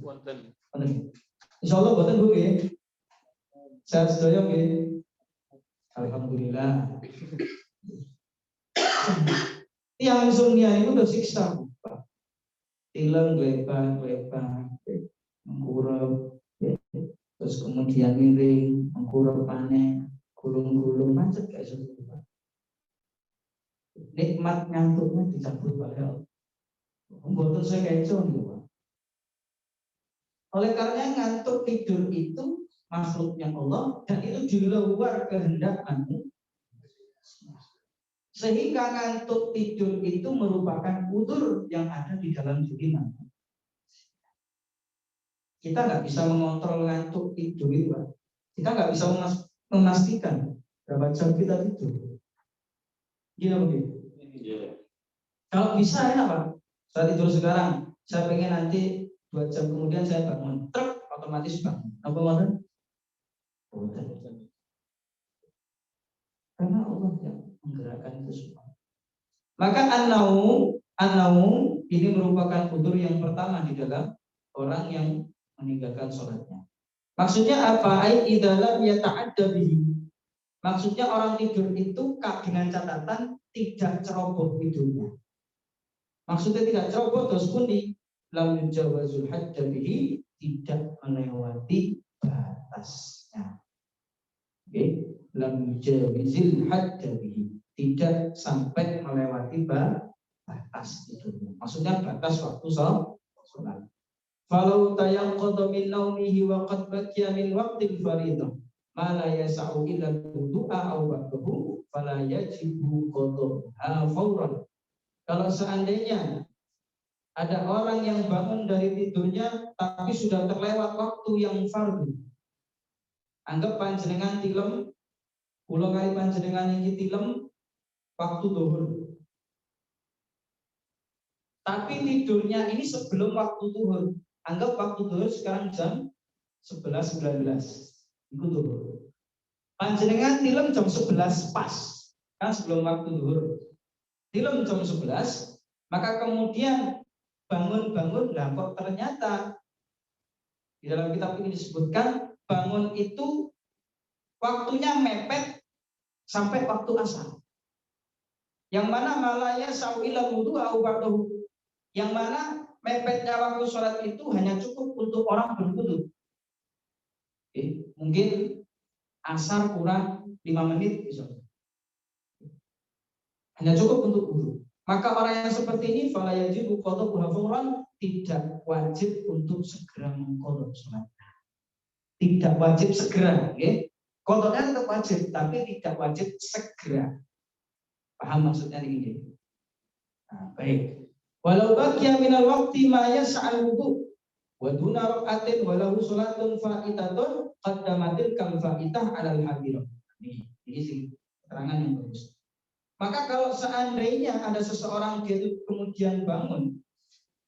Wonten. Insyaallah mboten Bu nggih. Sehat sedaya nggih. Alhamdulillah. Yang insomnia itu udah siksa, Pak. Tilang, lebar, mengkurap, terus kemudian miring, mengkurap aneh, gulung-gulung, macet kayak gitu, Pak. Nikmat ngantuknya dicabut oleh Allah. Mboten saya kayak gitu, Pak. Oleh karena ngantuk tidur itu makhluknya Allah dan itu di luar kehendak manusia. Sehingga ngantuk tidur itu merupakan udzur yang ada di dalam diri manusia. Kita nggak bisa mengontrol ngantuk tidur itu, Pak. Kita nggak bisa memastikan berapa jam kita tidur. Gila begitu. Kalau bisa ya Pak, saya tidur sekarang, saya pengen nanti 2 jam kemudian saya bangun, truk otomatis bangun. Apa maksudnya? Karena Allah yang menggerakkan itu semua. Maka an-naum ini merupakan udzur yang pertama di dalam orang yang meninggalkan sholatnya. Maksudnya apa? Ai idalam yata'adda bihi. Maksudnya orang tidur itu dengan catatan tidak ceroboh tidurnya. Maksudnya tidak ceroboh terus pun di lam yujawazul hadda bihi, tidak melewati batasnya. Oke, lam yujawazil hadda bihi, tidak sampai melewati batas tidurnya. Maksudnya batas waktu sholat. Falau tayaqqadha min naumihi wa qad baqiya min waqtil fariidah ma la yas'u illa du'a aw ba'dahu fala yajibu qadha fawran. Kalau seandainya ada orang yang bangun dari tidurnya tapi sudah terlewat waktu yang fardu, anggap panjenengan tilem, kula kali panjenengan iki tilem waktu zuhur, tapi tidurnya ini sebelum waktu zuhur, anggap waktu zuhur sekarang jam 11.19, itu zuhur. Panjenengan tilem jam 11 pas, kan sebelum waktu zuhur. Tilem jam 11, maka kemudian bangun-bangun, nah kok ternyata di dalam kitab ini disebutkan bangun itu waktunya mepet sampai waktu asar. Yang mana malaya sawila wudu au ba'dahu. Yang mana mepetnya waktu sholat itu hanya cukup untuk orang berwudu. Mungkin asar kurang 5 menit misalnya. Hanya cukup untuk wudu. Maka orang yang seperti ini fala yajibu qadha fawran, tidak wajib untuk segera mengqadha salat. Tidak wajib segera, nggih. Qadhanya tetap wajib, tapi tidak wajib segera. Paham maksudnya ini? Nah, baik. Walau baqiya minal waqti ma yas'al wudu wa duna raqatin wa lahu salatun fa'itatun qaddamatil kal fa'itah 'alal hadirah. Ini sih keterangan yang bagus. Maka kalau seandainya ada seseorang dia itu kemudian bangun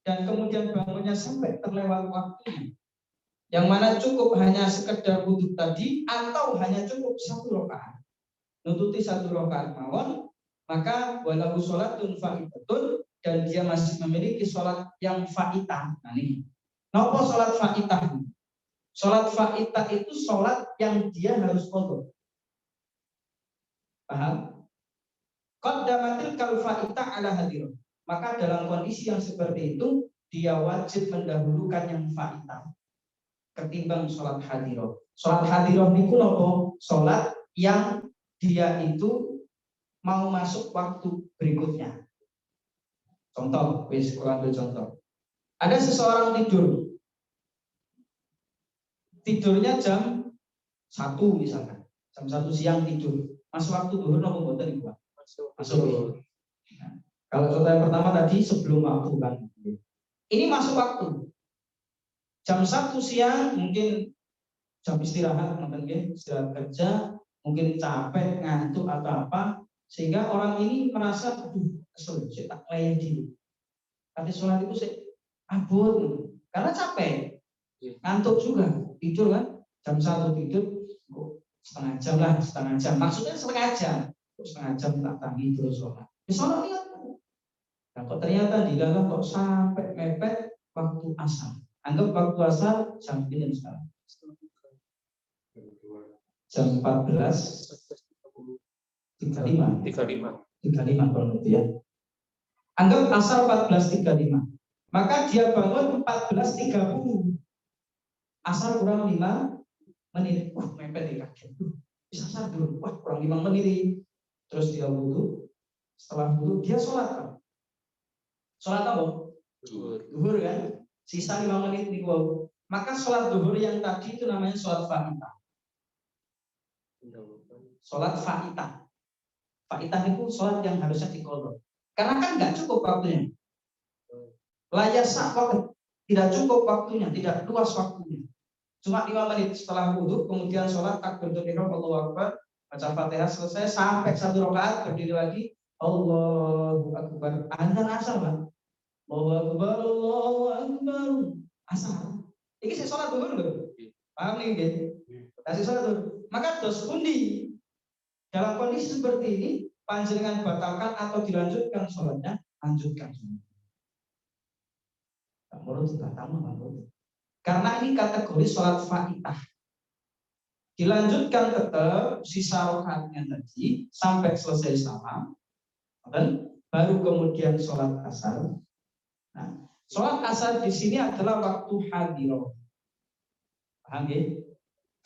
dan kemudian bangunnya sampai terlewat waktunya, Yang mana cukup hanya sekedar wudhu tadi atau hanya cukup 1 rakaat. Nututi 1 rakaat mawon, maka walahu sholatun fa'idatun, dan dia masih memiliki sholat yang fa'idah. Nah ini, nopo sholat fa'idah? Sholat fa'idah itu sholat yang dia harus qadha. Paham? Qaddamatil kal fa'idah ala hadirah. Maka dalam kondisi yang seperti itu, dia wajib mendahulukan yang fa'idah ketimbang sholat hadirah. Sholat hadirah niku nopo? Sholat yang dia itu mau masuk waktu berikutnya. Contoh, contoh. Ada seseorang tidurnya jam 1 misalkan, jam 1 siang tidur. Masuk waktu zuhur nopo mboten Ibu? Masuk. Nah, kalau contoh yang pertama tadi sebelum waktu kan. Ini masuk waktu. Jam 1 siang mungkin jam istirahat, istirahat kerja, mungkin capek, ngantuk atau apa, sehingga orang ini merasa, aduh, kesel, saya tak layan diri. Tapi sholat itu saya abot, karena capek, ngantuk juga, tidur kan, jam 1 tidur, setengah jam, maksudnya setengah jam tak tangi terus sholat. Di sholat lihat, nah kok ternyata di dalam kok sampai mepet waktu asar. Anggap waktu asar jam ini sekarang. Jam 14.35 kalau itu ya. Anggap asar 14.35. Maka dia bangun 14.30. Asar kurang 5 menit. Wah, mepet ya kaget. Bisa asar dulu. Wah, kurang 5 menit. Terus dia wudhu. Setelah wudhu dia sholat. Sholat apa? Zuhur kan? Sisa 5 menit nih wow. Maka sholat zuhur yang tadi itu namanya sholat fa'idah. Sholat fa'idah. Fa'idah itu sholat yang harusnya diqadha. Karena kan nggak cukup waktunya. Layak waktu, tidak cukup waktunya, tidak luas waktunya. Cuma 5 menit setelah wudhu, kemudian sholat takbiratul ihram, Allahu Akbar, baca Fatihah selesai sampai 1 rakaat, berdiri lagi, Allahu Akbar. Azan asar kan? Allahu Akbar, asar. Ini saya sholat dulu loh. Paham nih, gitu? Kasih sholat dulu. Maka dos pundi dalam kondisi seperti ini, panjenengan batalkan atau dilanjutkan sholatnya, lanjutkan. Menurut karena ini kategori sholat fa'idah. Dilanjutkan tetap sisa rakaatnya tadi sampai selesai salam, dan baru kemudian sholat asar. Nah, sholat asar di sini adalah waktu hadirah. Paham ya?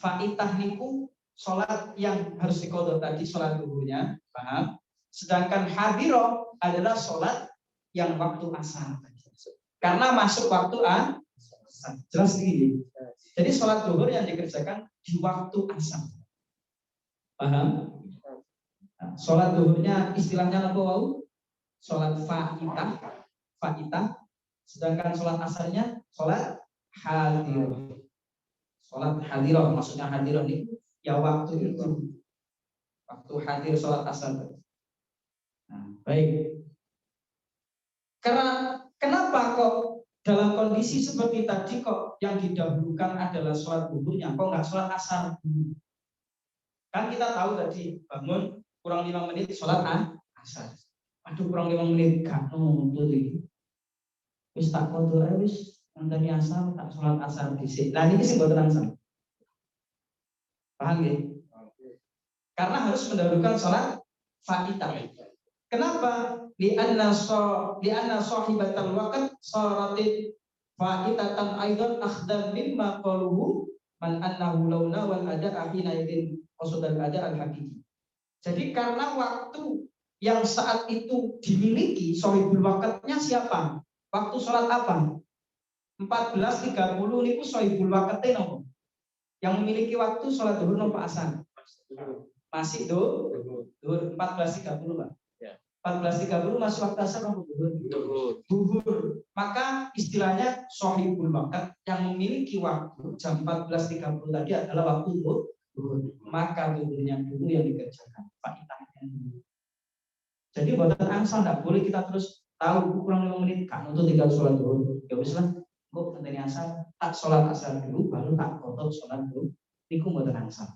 Fa'idah niku sholat yang harus diqadha tadi, sholat zuhurnya, paham? Sedangkan hadirah adalah sholat yang waktu asar. Karena masuk waktu asar. Jelas ini. Jadi sholat zuhur yang dikerjakan di waktu asar. Paham? Nah, sholat zuhurnya istilahnya apa wau? Sholat fa'idah. Sedangkan sholat asarnya sholat hadirah. Sholat hadirah, maksudnya hadirah ini ya waktu itu. Waktu hadir sholat asar. Nah, baik. Karena kenapa kok dalam kondisi seperti tadi kok yang didahulukan adalah sholat zuhurnya, kok nggak sholat asar? Kan kita tahu tadi bangun kurang 5 menit sholat asar. Aduh kurang 5 menit gak nuntut iki. Wis tak kodo ae wis ngenteni asar tak sholat asar dhisik. Nah ini sing mboten asar. Paham ya? Karena harus mendahulukan sholat fa'idah. Kenapa? Li'anna sahibatal waqt sharatit fa'idatan aidan akhdan mimma qaluhu man annahu launa wal ada ahina idin qasdal ada al hakiki. Jadi karena waktu yang saat itu dimiliki sahibul waqtnya siapa? Waktu sholat apa? 14.30 niku sahibul waqte napa? Yang memiliki waktu sholat zuhur napa asar? Masih zuhur 14.30 Pak. 14.30 masuk waktu asar napa zuhur. Maka istilahnya sahibul waqt yang memiliki waktu jam 14.30 tadi adalah waktu zuhur. Maka zuhurnya dulu yang dikerjakan, faidahnya dulu. Jadi buatan ansal tidak boleh kita terus tahu kurang 5 menit kan untuk tinggal sholat zuhur. Ya wis lah, Kok ngenteni asar, tak sholat asar dulu, baru tak kotor sholat dulu. Niku mboten asar.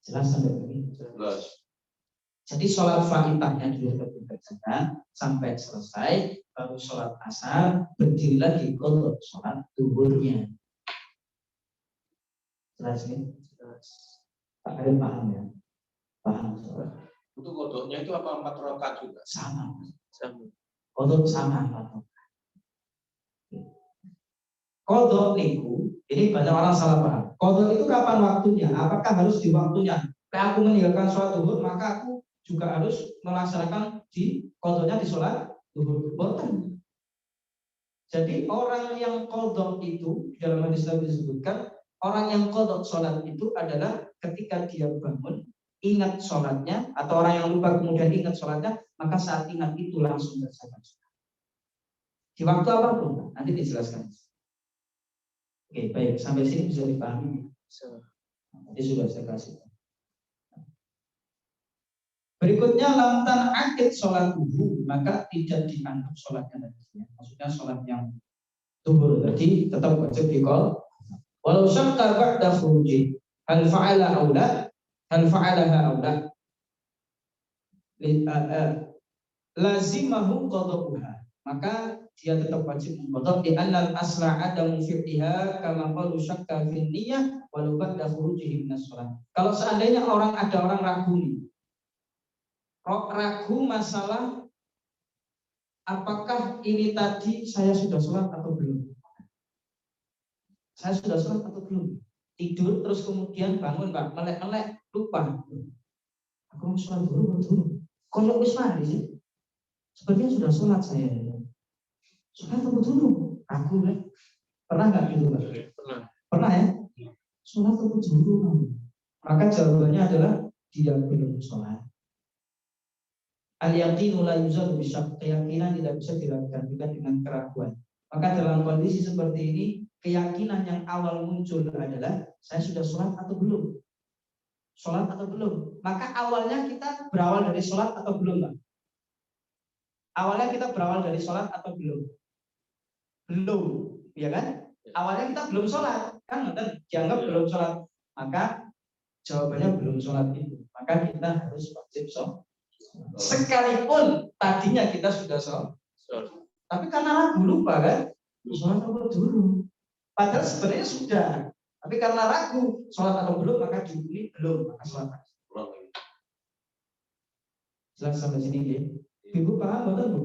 Jelas sampai begini. Jelas. Jadi sholat faitahnya dulu dikerjakan sampai selesai, baru sholat asar, berdiri lagi kotor sholat duhurnya. Jelas ini? Jelas. Pak Arif paham ya? Paham. Untuk kodoknya itu apa 4 rakaat juga? Sama. Sama. Kodok sama 4 rakaat. Kodok niku, ini banyak orang salah paham. Kodok itu kapan waktunya? Apakah harus di waktunya? Kayak aku meninggalkan sholat duhur, maka aku juga harus melaksanakan di kodoknya di sholat duhur. Boten. Jadi orang yang kodok itu di dalam hadis Nabi disebutkan, orang yang kodok sholat itu adalah ketika dia bangun ingat sholatnya, atau orang yang lupa kemudian ingat sholatnya, maka saat ingat itu langsung selesai sholat. Di waktu apapun, nanti dijelaskan. Oke, baik, sampai sini bisa dipahami. Nanti sudah saya kasih. Berikutnya lantan akid sholat duhur, maka tidak dianggap sholatnya tadi. Maksudnya sholat yang duhur tadi tetap wajib dikol. Walau syakka ba'da khuruji, hal fa'ala aula, hal fa'alaha aula. Lazimahu qada'uha. Maka dia tetap wajib mengqada' di annal asla adamu fi'liha kama qalu syakka fin niyyah walau ba'da khurujihi minas shalah. Kalau seandainya ada orang ragu nih. Ragu masalah apakah ini tadi saya sudah sholat atau belum? Saya sudah sholat atau belum? Tidur terus kemudian bangun Pak, melek-melek lupa. Aku mau sholat dulu. Kalau wis mari sih. Sepertinya sudah sholat saya. Sholat atau dulu? Ragu kan? Pernah nggak gitu Pak? Pernah ya? Sholat atau dulu? Maka jawabannya adalah dia belum sholat. Al-yaqinu la yuzalu bisyak, keyakinan tidak bisa dilakukan juga dengan keraguan. Maka dalam kondisi seperti ini, keyakinan yang awal muncul adalah saya sudah sholat atau belum? Sholat atau belum? Maka awalnya kita berawal dari sholat atau belum, Pak? Awalnya kita berawal dari sholat atau belum? Belum, ya kan? Awalnya kita belum sholat, kan? Dianggap belum sholat. Maka jawabannya belum sholat itu. Maka kita harus wajib sholat. Sekalipun tadinya kita sudah sholat, tapi karena ragu lupa kan, sholat atau dulu. Padahal sebenarnya sudah, tapi karena ragu sholat atau belum, maka dihukumi belum, maka sholat. Jelas sampai sini ya. Ibu paham betul Bu?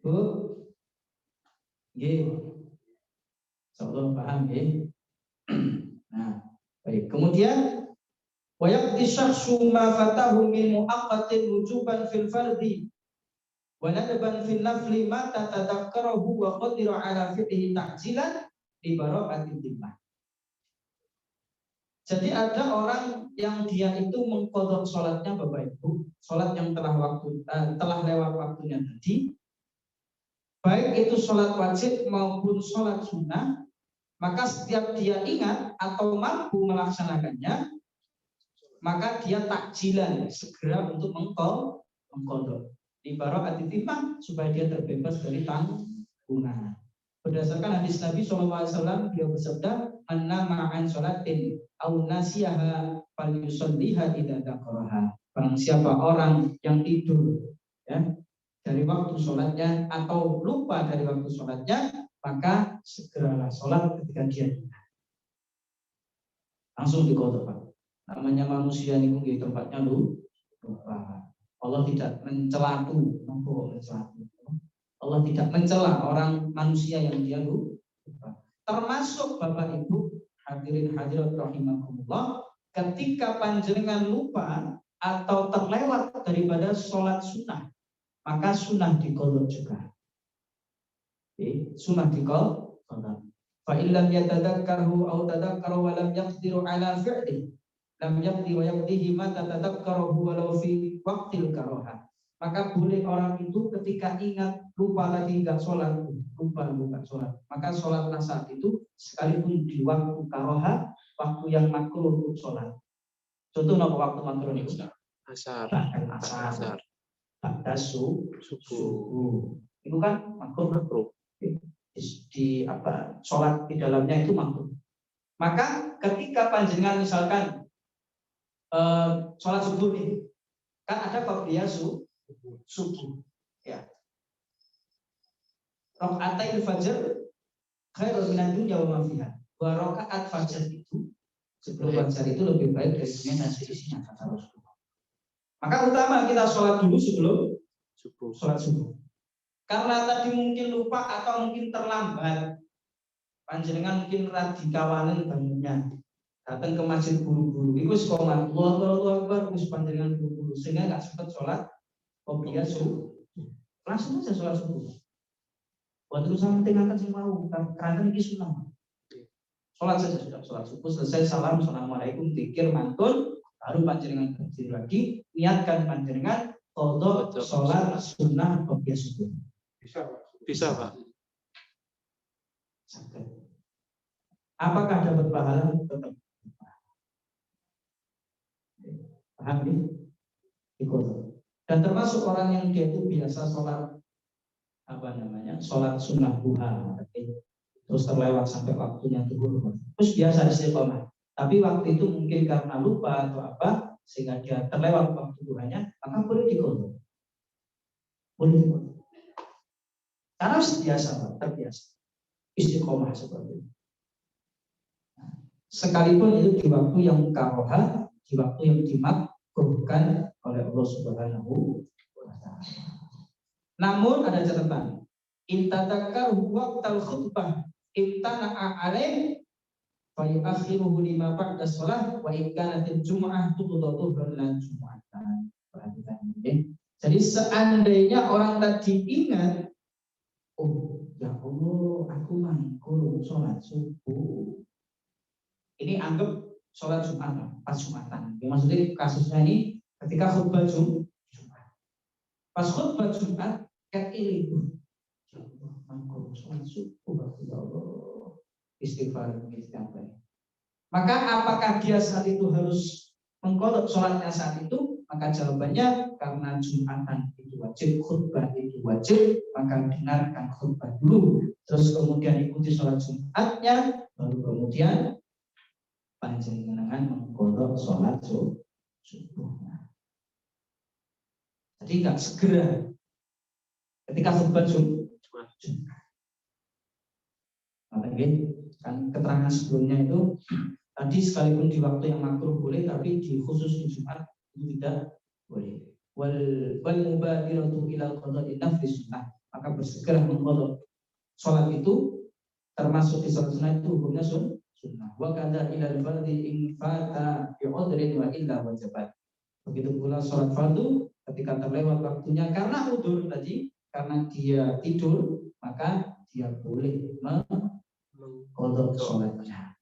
Bu, ya, insyaallah paham ya. Nah, baik. Kemudian wayaqdi syakhsu ma fatahu min muaqqatin wujuban fil fardhi wa nadban fil nafli ma tatadakkarahu wa qadira ala fi'lihi ta'jilan li barakatin timmah. Jadi ada orang yang dia itu mengqadha salatnya Bapak Ibu, salat yang telah lewat waktunya tadi, baik itu salat wajib maupun salat sunnah, maka setiap dia ingat atau mampu melaksanakannya, maka dia takjilan segera untuk mengqadha di barakatin timmah supaya dia terbebas dari tanggungan. Berdasarkan hadis Nabi SAW, dia bersabda, "Annama an sholatin aw nasiyaha falyusalliha idza dzakaraha." Barang siapa orang yang tidur ya dari waktu sholatnya atau lupa dari waktu sholatnya, maka segeralah sholat ketika dia ingat. Langsung diqadha, Pak. Namanya manusia niku nggih tempatnya lupa. Allah tidak mencela Allah tidak mencela orang manusia yang dia lupa. Termasuk Bapak Ibu hadirin hadirat rahimakumullah, ketika panjenengan lupa atau terlewat daripada sholat sunnah, maka sunnah diqadha juga. Sunnah diqadha. Fa illam yatadakkaru aw tadakkara wa lam yaqdiru ala fi'li lam yaqdi wa yaqdihi ma tatadakkaru walau fi waqtil karaha. Maka boleh orang itu ketika ingat lupa tadi enggak sholat, lupa sholat, maka sholatlah saat itu sekalipun di waktu karaha, waktu yang makruh untuk sholat. Contoh waktu makruh itu asar, pada subuh. Itu kan makruh. Di apa? Sholat di dalamnya itu makruh. Maka ketika panjenengan misalkan sholat subuh nih, kan ada qobliyah subuh. Ya. Rakaatil fajr khairun minad dunya wa ma fiha. 2 rakaat fajar itu sebelum fajar itu lebih baik dari dunia dan seisinya, kata Rasulullah. Maka utama kita sholat dulu sebelum sholat subuh. Karena tadi mungkin lupa atau mungkin terlambat, panjenengan mungkin radikawanen bangunnya, datang ke masjid buru-buru, itu sekolah, Allahu Akbar, panjenengan buru-buru, sehingga nggak sempat sholat qobliyah subuh. Langsung aja sholat subuh. Buat urusan penting akan sih mau, karena ini sunnah. Sholat saja sudah, sholat subuh selesai, salam, assalamualaikum, zikir, mantun, baru panjenengan berdiri lagi, niatkan panjenengan qadha sholat sunnah qobliyah subuh. Bisa Pak. Apakah dapat pahala? Tetap. Paham ya? Dan termasuk orang yang dia itu biasa sholat sholat sunnah duha, terus terlewat sampai waktunya zuhur, terus biasa istiqomah. Tapi waktu itu mungkin karena lupa atau apa, sehingga dia terlewat waktu duhanya, maka boleh diqadha. Boleh diqadha. Karena biasa, terbiasa istiqomah seperti itu. Sekalipun itu di waktu yang karoha, di waktu yang dimakruhkan oleh Allah Subhanahu wa Ta'ala. Namun ada catatan, intadakar waqtal khutbah intana'a alaih fa yu'akhiruhu lima ba'da shalah wa in kanatil jum'ah tuqdatu lan jum'atan. Perhatikan ini. Jadi seandainya orang tadi ingat, oh ya Allah, aku mangkul sholat subuh. Ini anggap sholat Jumat, pas Jumatan. Yang maksudnya kasusnya ini ketika khutbah Jumat. Pas khutbah Jumat, kan ini, ya Allah, mangkul sholat subuh, ya Allah, istighfar. Maka apakah dia saat itu harus mengqadha sholatnya saat itu? Maka jawabannya karena Jumatan itu wajib, khutbah itu wajib, maka dengarkan khutbah dulu, terus kemudian ikuti sholat Jumatnya, baru kemudian panjenengan mengqadha sholat subuhnya. Jadi nggak segera ketika khutbah Jumat. Kan keterangan sebelumnya itu tadi sekalipun di waktu yang makruh boleh, tapi di khusus di Jumat itu tidak boleh. Wal mubadiratu ilal qada'i nafli sunnah, maka bersegera mengqadha sholat itu termasuk di sholat sunnah itu hukumnya sunnah. Wa kadza ilal fardhi in fata bi udrin wa illa wajibat. Begitu pula sholat fardu ketika terlewat waktunya karena udzur tadi, karena dia tidur, maka dia boleh mengqadha sholatnya.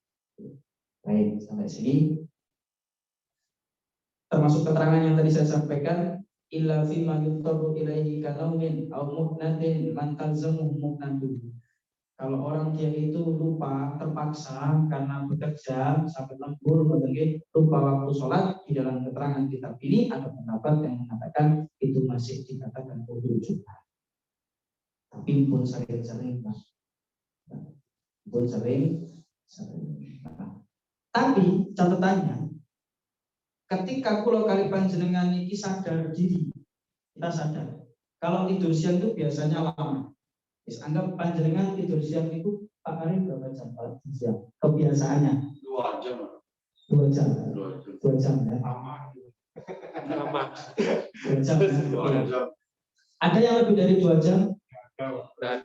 Baik, sampai sini. Termasuk keterangan yang tadi saya sampaikan, illa fi ma yuttaru ilaihi kanaumin aw muhnatin man talzamu muhnatuhu. Kalau orang dia itu lupa, terpaksa karena bekerja sampai lembur, lupa waktu sholat, di dalam keterangan kitab ini ada pendapat yang mengatakan itu masih dikatakan wudu Jumat. Tapi pun sering-sering, pun sering. Tapi catatannya, ketika kulo kali panjenengan ini sadar diri, kita sadar kalau tidur siang itu biasanya lama. Anggap panjenengan tidur siang itu Pak Arif berapa jam kalau tidur siang? Kebiasaannya 2 jam. 2 jam. 2 jam ya. Lama. 2 jam. 2 jam. Ada yang lebih dari 2 jam? Ada.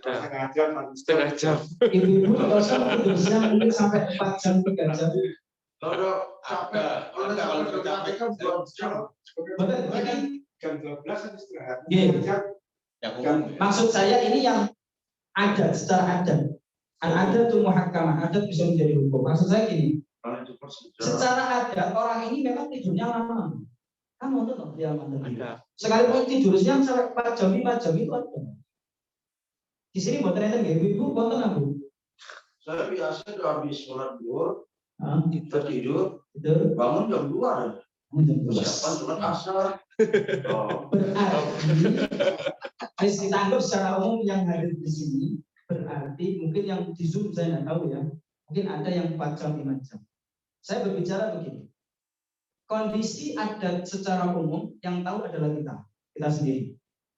Setengah jam. Ibu-ibu kalau tidur siang mungkin sampai 4 jam, 3 jam. Kalau capek, kalau capek kan 2 jam. Betul, ini Jam 12 kan istirahat. maksud saya ini yang ada secara adat. Ada tuh muhakkamah, adat bisa menjadi hukum. Maksud saya gini, secara adat orang ini memang tidurnya lama. Kan nonton loh dia mantan. Sekalipun tidur siang sampai 4 jam, 5 jam itu ada. Di sini buat ternyata ibu nonton aku. Saya biasa udah habis sholat zuhur, Tidur, tidur, bangun jam 2. Jam 12. Siapa sholat asar? Oh. Berarti ditangkap secara umum yang hadir di sini, berarti mungkin yang di Zoom saya nggak tahu ya, mungkin ada yang 4 jam 5 jam. Saya berbicara begini, kondisi adat secara umum yang tahu adalah kita sendiri.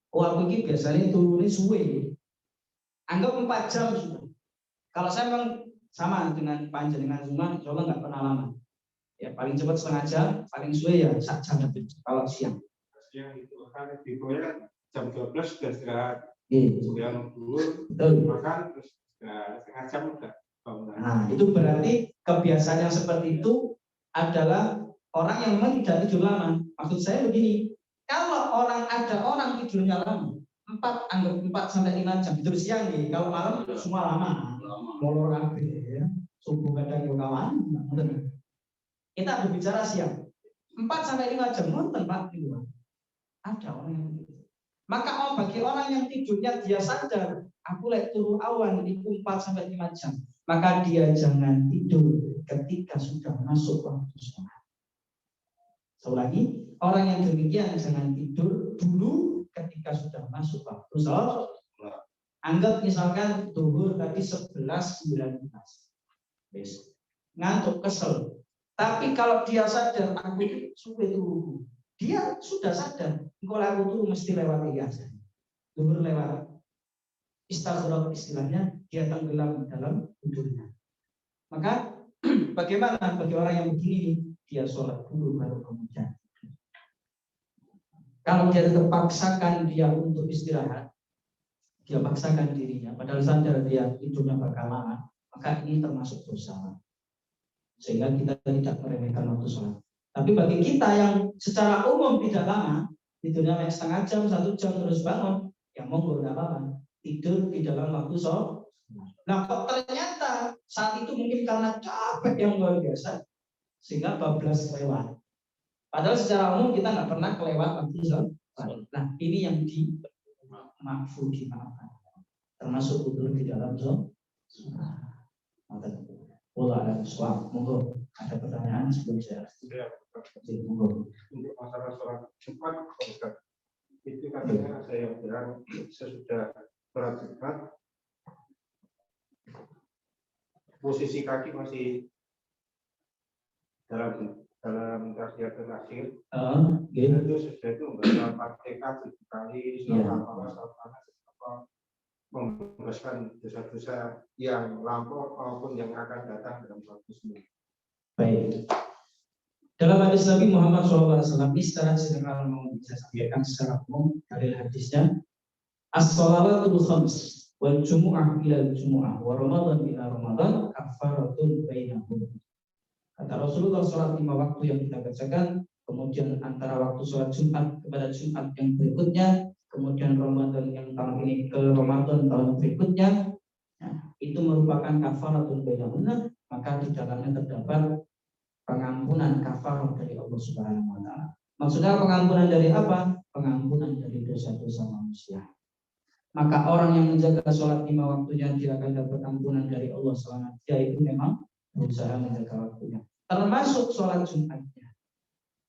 Waktu ini biasanya turunnya suwe, anggap 4 jam sudah. Kalau saya memang sama dengan panjenengan semua, insya Allah nggak pernah lama. Ya paling cepat setengah jam, paling suwe ya 1 jam kalau siang. Siang itu kan di Korea jam 12 sudah istirahat. Iya. Betul. Makan terus setengah jam udah bangun. Nah, itu berarti kebiasaan yang seperti itu adalah orang yang memang tidak tidur lama. Maksud saya begini, kalau ada orang tidurnya lama, 4 sampai 5 jam tidur siang nih. Kalau malam semua lama. Molor kabeh ya. Subuh kadang yo kawan. Kita berbicara siang. 4 sampai 5 jam nonton Pak itu. Ada orang yang begitu. Maka bagi orang yang tidurnya dia sadar, aku lek turu awan itu 4 sampai 5 jam. Maka dia jangan tidur ketika sudah masuk waktu sholat. Lagi, orang yang demikian jangan tidur dulu ketika sudah masuk waktu sholat. Anggap misalkan zuhur tadi 11.19. Ngantuk kesel. Tapi kalau dia sadar aku suwe turu. Dia sudah sadar, kalau aku turu mesti lewat biasa. Zuhur lewat. Istighraq istilahnya dia tenggelam dalam tidurnya. Maka bagaimana bagi orang yang begini, dia sholat dulu baru kemudian. Kalau dia terpaksakan dia untuk istirahat, dia paksakan dirinya, padahal sadar dia tidurnya bakal lama, maka ini termasuk dosa. Sehingga kita tidak meremehkan waktu sholat. Tapi bagi kita yang secara umum tidak lama, tidurnya setengah jam, 1 jam terus bangun, ya monggo tidak apa-apa. Tidur di dalam waktu sholat. Nah kok ternyata saat itu mungkin karena capek yang luar biasa, sehingga bablas lewat. Padahal secara umum kita nggak pernah kelewat waktu sholat. Nah ini yang dimaafkan, termasuk tidur di dalam sholat. Bola ada suap, monggo ada pertanyaan sebelum saya. Monggo. Untuk masalah sholat Jumat, itu katanya saya bilang sesudah sholat Jumat posisi kaki masih dalam tahiyatul akhir. Itu sudah itu enggak pakai kaki 7 kali membebaskan dosa-dosa yang lampau maupun yang akan datang dalam waktu seminggu. Baik. Dalam hadis Nabi Muhammad SAW ini secara general mau bisa sampaikan secara umum dari hadisnya. As-shalawatul khams wal jumu'ah ila jumu'ah wa ramadan ila ramadan kafaratun bainahum. Kata Rasulullah sholat 5 waktu yang kita bacakan, kemudian antara waktu sholat Jumat kepada Jumat yang berikutnya, kemudian Ramadan yang tahun ini ke Ramadan tahun berikutnya, itu merupakan kafaratun bainahum, maka di dalamnya terdapat pengampunan kafarah dari Allah Subhanahu wa taala. Maksudnya pengampunan dari apa? Pengampunan dari dosa-dosa manusia. Maka orang yang menjaga sholat 5 waktunya dia akan dapat ampunan dari Allah selama dia itu memang berusaha menjaga waktunya. Termasuk sholat Jumatnya.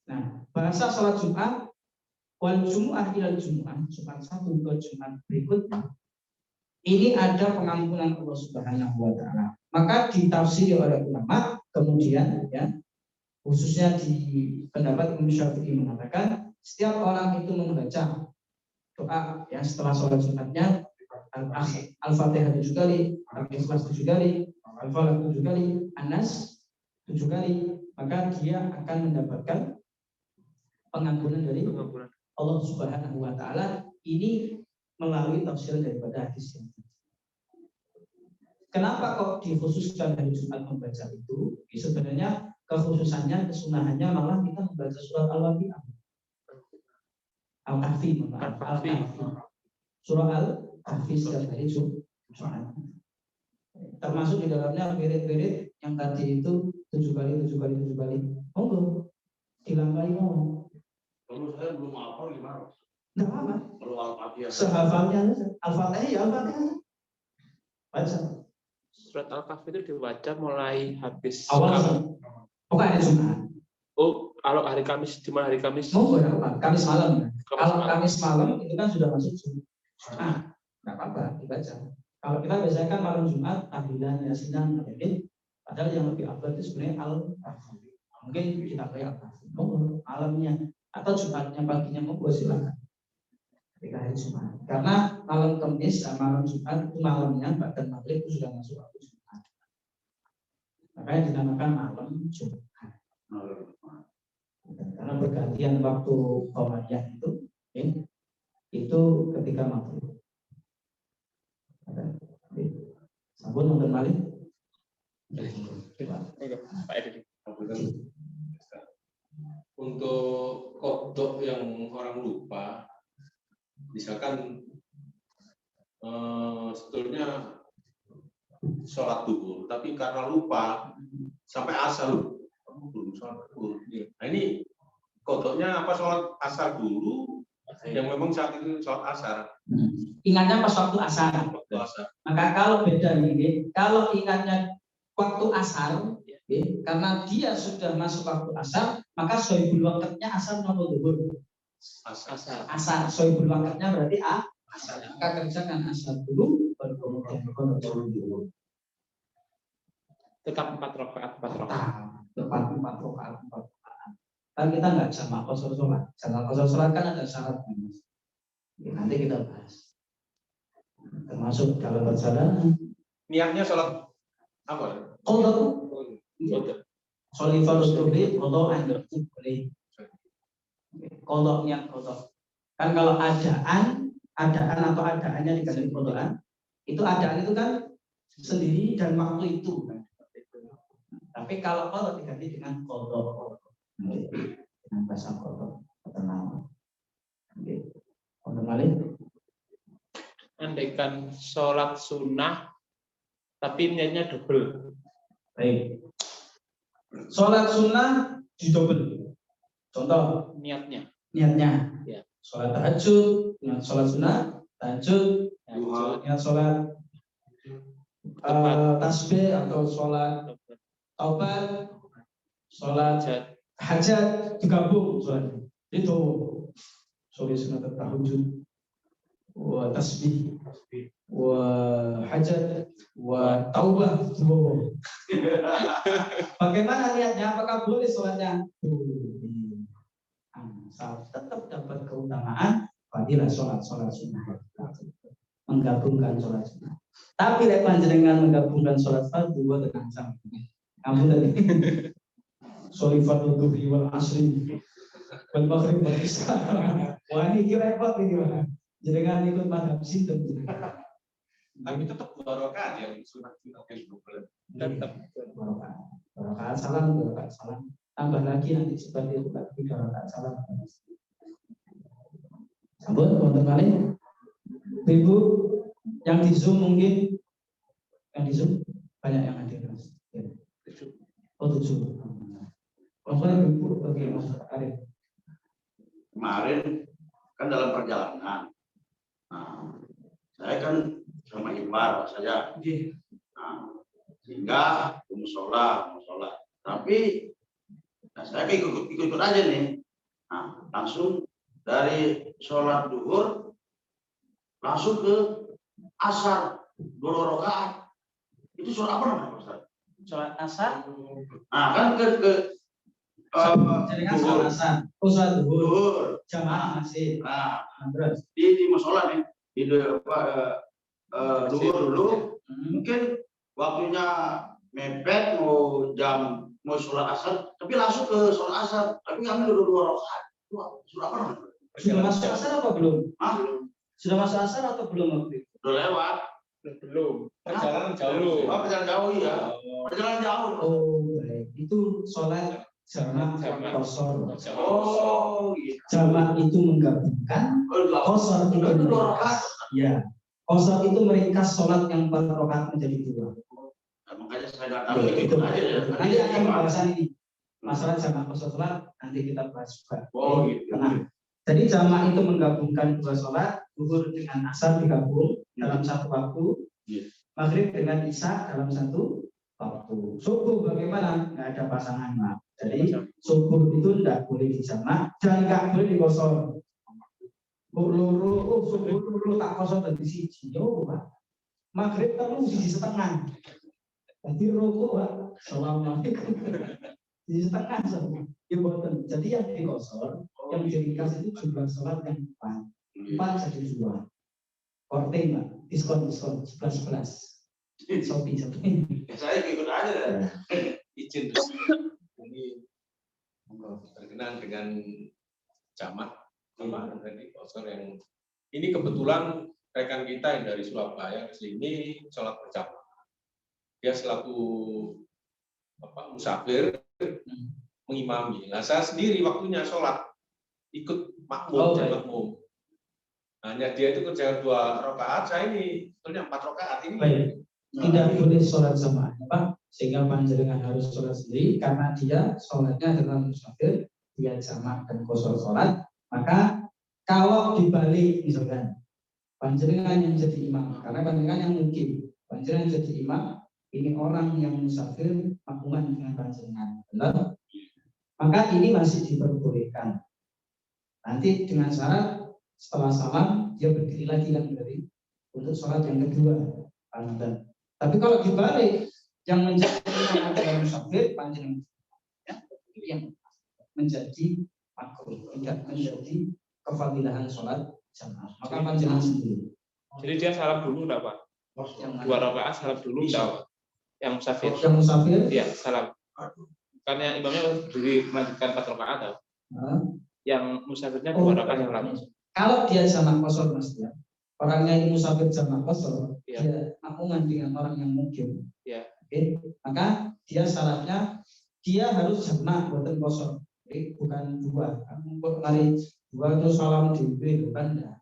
Nah, bahasa sholat Jumat wal jumu'ah ilal jumu'ah, Jumat 1 ke Jumat berikutnya, ini ada pengampunan Allah Subhanahu wa taala. Maka ditafsiri oleh ulama, kemudian ya, khususnya di pendapat Imam Syafi'i mengatakan setiap orang itu membaca doa ya setelah sholat Jumatnya Al-Fatihah 7 kali, Al-Ikhlas 7 kali, Al-Falaq 7 kali, An-Nas 7 kali, maka dia akan mendapatkan pengampunan dari Allah Subhanahu wa taala. Ini melalui tafsir daripada hadis yang tadi. Kenapa kok dikhususkan hari Jumat membaca itu? Sebenarnya kekhususannya, kesunahannya malah kita membaca surat Al-Waqiah. Al-Kahfi, surah Al-Kahfi setiap hari Jumat. Termasuk di dalamnya wirid-wirid yang tadi itu 7 kali. Monggo dilambai ngomong. Kalau saya belum hafal gimana? Enggak apa-apa. Kalau Al-Fatihah. Sehafalnya Al-Fatihah ya Al-Fatihah. Baca. Surat Al-Kahfi itu dibaca mulai habis awal. Pokoknya Jumat. Oh, Kalau hari Kamis, di mana hari Kamis? Mau berapa? Kamis malam. Ya? Kalau malam. Kamis malam itu kan sudah masuk Jumat. Nggak apa-apa dibaca. Kalau kita biasanya kan malam Jumat, tahlilan, yasinan, padahal yang lebih afdal itu sebenarnya al-Kahfi. Mungkin kita kayak al-Kahfi. Mau malamnya atau Jumatnya paginya mau silakan. Ketika hari Jumat. Karena malam Kamis sama malam Jumat itu malamnya bahkan maghrib itu sudah masuk waktu Jumat. Makanya dinamakan malam Jumat. Karena pergantian waktu Qamariyah itu ketika maghrib. Sampun nonton malih. Pak Edi. Untuk kodok yang orang lupa, misalkan sebetulnya sholat duhur, tapi karena lupa sampai asar belum sholat duhur. Nah ini kodoknya apa sholat asar dulu, yang memang saat itu sholat asar. Ingatnya pas waktu asar. Waktu asar. Maka kalau beda ini, kalau ingatnya waktu asar, karena dia sudah masuk waktu asar, maka sohibul waqtnya asar atau duhur. Asar. Sohibul waqtnya berarti asar. Maka kerjakan asar dulu, baru kemudian duhur. Tetap 4 rakaat. Tepat 4 rakaat. Kan kita nggak jamak qasar sholat. Jamak qasar sholat kan ada syaratnya. Nanti kita bahas. Termasuk dalam perjalanan. Niatnya sholat apa? Qadar. Sholat fardu tubi, qadar boleh. Qadar niat qadar. Kan kalau adaan atau adaannya diganti qadar, itu adaan itu kan sendiri dan waktu itu. Tapi kalau qadar diganti dengan qadar. Dengan bahasa qadar terkenal. Andaikan sholat sunnah tapi niatnya double. Baik. Sholat sunnah didobel. Contoh Niatnya. Ya. Sholat tahajud, niat sholat sunnah, tahajud, niat sholat tasbih atau sholat taubat, sholat hajat digabung sholat. Itu sholat sunnah tahajud, wa tasbih, wa hajat, wa taubah. Bagaimana niatnya? Apakah boleh sholatnya? Tetap dapat keutamaan fadilah sholat sunnah. Menggabungkan sholat sunnah. Tapi lek panjenengan menggabungkan sholat fardu buat dengan kamu tadi. Sholat fardu dhuhri wal asri wal maghrib wal isya. Wah ini repot ini Pak. Jenengan ikut madhab sinten. Tapi tetap 2 rakaat yang sunat-sunat yang double. Tetap. 2 rakaat salam, 2 rakaat salam. Tambah lagi nanti seperti itu 3 rakaat salam. Sampun wonten malih. Ibu yang di Zoom mungkin banyak yang hadir. Oh 7. Maksudnya Ibu bagi Mas Arif. Kemarin kan dalam perjalanan. Nah, saya kan sama Iqbal saja. Nah, sehingga mau sholat. Tapi saya ikut aja nih. Nah, langsung dari sholat duhur langsung ke asar 2 rakaat. Itu sholat apa namanya Ustaz? Sholat asar. Nah, kan ke Jenengan sholat asar. Sholat duhur. Jamaah masih. Nah, terus di musola nih di duhur dulu mungkin waktunya mepet mau sholat asar tapi langsung ke sholat asar tapi kami udah 2 rakaat. Sudah apa namanya? sudah masuk asar apa belum? Belum. Sudah masuk asar atau belum waktu itu? Udah lewat. Belum. Perjalanan jauh. Perjalanan jauh ya. Perjalanan jauh. Oh baik, itu sholat jamak qasar. Oh gitu. Jamak itu menggabungkan, qasar itu meringkas. Ya, qasar itu meringkas sholat yang 4 rakaat menjadi 2. Nah, makanya saya nggak tahu itu aja ya. Nanti akan pembahasan ini masalah jamak qasar sholat nanti kita bahas juga. Oh gitu. Nah, jadi jamak itu menggabungkan 2 sholat, zuhur dengan asar digabung dalam satu waktu, maghrib dengan isya dalam satu waktu. Subuh bagaimana? Nggak ada pasangan, Pak. Jadi subuh itu tidak boleh dijamak dan nggak boleh dikosor. Subuh luru tak kosor dari siji. Yo, Pak. Maghrib telu siji setengah. Jadi rokok, Pak. Assalamualaikum. Siji setengah sama. Ya boten. Jadi yang dikosor, yang diringkas itu jumlah sholat yang 4 jadi 2. Korting, Pak. Diskon 11. Shopee. Saya ikut aja. Izin ini berkenan dengan jamak apa tadi kosor yang ini kebetulan rekan kita yang dari Surabaya ke sini sholat berjamaah. Dia selaku musafir mengimami. Nah, saya sendiri waktunya sholat ikut makmum dan makmum. Hanya dia itu kerjakan 2 rakaat, saya ini sebetulnya 4 rakaat ini. Baik. Tidak boleh sholat sama Pak, sehingga panjenengan harus sholat sendiri karena dia sholatnya adalah musafir, dia jamak dan kosor sholat. Maka kalau dibalik misalkan panjenengan yang jadi imam, karena panjenengan yang mungkin panjenengan jadi imam, ini orang yang musafir makmuman dengan panjenengan, benar? Maka ini masih diperbolehkan. Nanti dengan syarat setelah salam dia berdiri lagi kan dari untuk sholat yang kedua. Tapi kalau dibalik yang menjadi imam adalah musafir, panjenengan yang menjadi makruh, tidak menjadi kefadilahan sholat jamaah. Maka panjenengan sendiri. Jadi dia salam dulu enggak, Pak? 2 rakaat salam dulu enggak, Pak? Yang musafir. Yang musafir? Iya, salam. Karena imamnya berdiri melanjutkan 4 rakaat, Pak. Yang musafirnya 2 rakaat salam. Kalau dia jamak kosor, Mas ya. Orangnya ini musafir jamak kosor, ya. Dia makmuman dengan orang yang mungkin. Ya. Oke, maka dia syaratnya dia harus jamak buatan kosor. Bukan 2. Untuk hari 2 itu salam di bukan ya.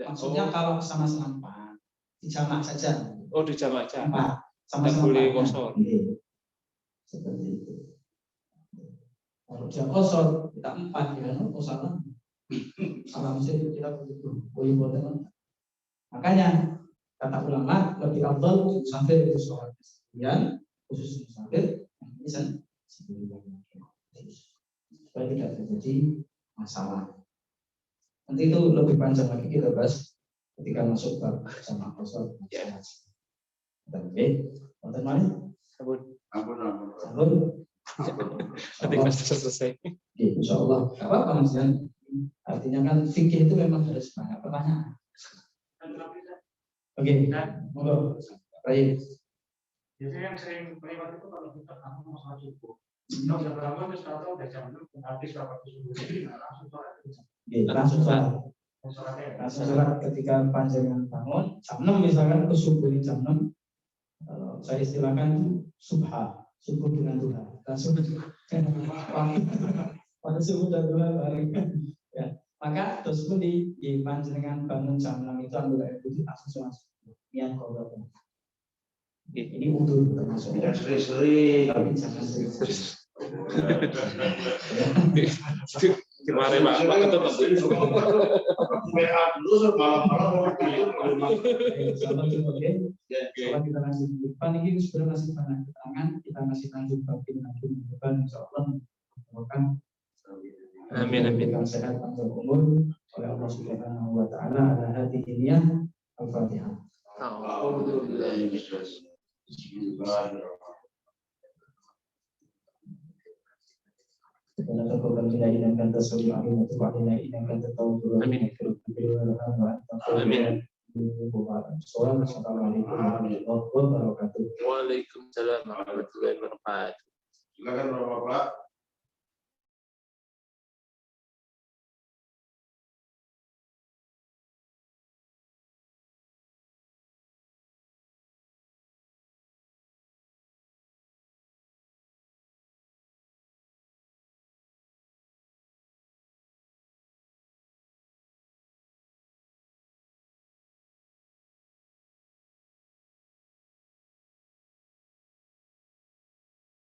Maksudnya kalau sama-sama 4, dijamak saja. Oh, dijamak saja. 4, sama-sama boleh kosor. Seperti itu. Kalau dia kosor, kita 4 ya, salam. Salam sih kita begitu. Makanya kata ulama lebih afdal musafir itu sholat sendirian, khusus musafir yang bisa sendirian. Supaya tidak terjadi masalah. Nanti itu lebih panjang lagi kita bahas ketika masuk ke sama kosor. Ya. Oke, nonton mana? Sabun. Ketika selesai. Insya Allah. Apa Mas Jan? Artinya kan fikih itu memang harus banyak pertanyaan. Oke, monggo. Baik. Biasanya yang sering lewat itu kalau kita bangun mau sholat subuh. Kalau jam berapa terus tahu udah jam 6 habis rapat subuh jadi langsung sholat. Langsung sholat. Langsung sholat ketika panjenengan bangun jam 6 misalkan ke subuh di jam 6. Saya istilahkan subuh dengan Tuhan. Langsung pada subuh dan Tuhan bareng. Ya. Maka terus pun di panjenengan bangun jam 6 itu ambil air putih langsung niat qadha. Ini udur termasuk. Tidak sering-sering. Tapi jangan sering-sering. Kemarin Pak ketemu. WA dulu malam-malam mau tidur. Kalau kita lanjut di depan ini sudah masih banyak keterangan, kita masih lanjut babin lagi di depan insyaallah. Amin. Sehat panjang umur oleh Allah Subhanahu wa taala ala hadhihi niyah al-Fatihah. Karena terkorban kita ini dan tersebut akhirnya itu akhirnya ini akan tertahu dulu. Amin. Amin. Assalamualaikum warahmatullahi wabarakatuh. Waalaikumsalam warahmatullahi wabarakatuh. Silakan Bapak.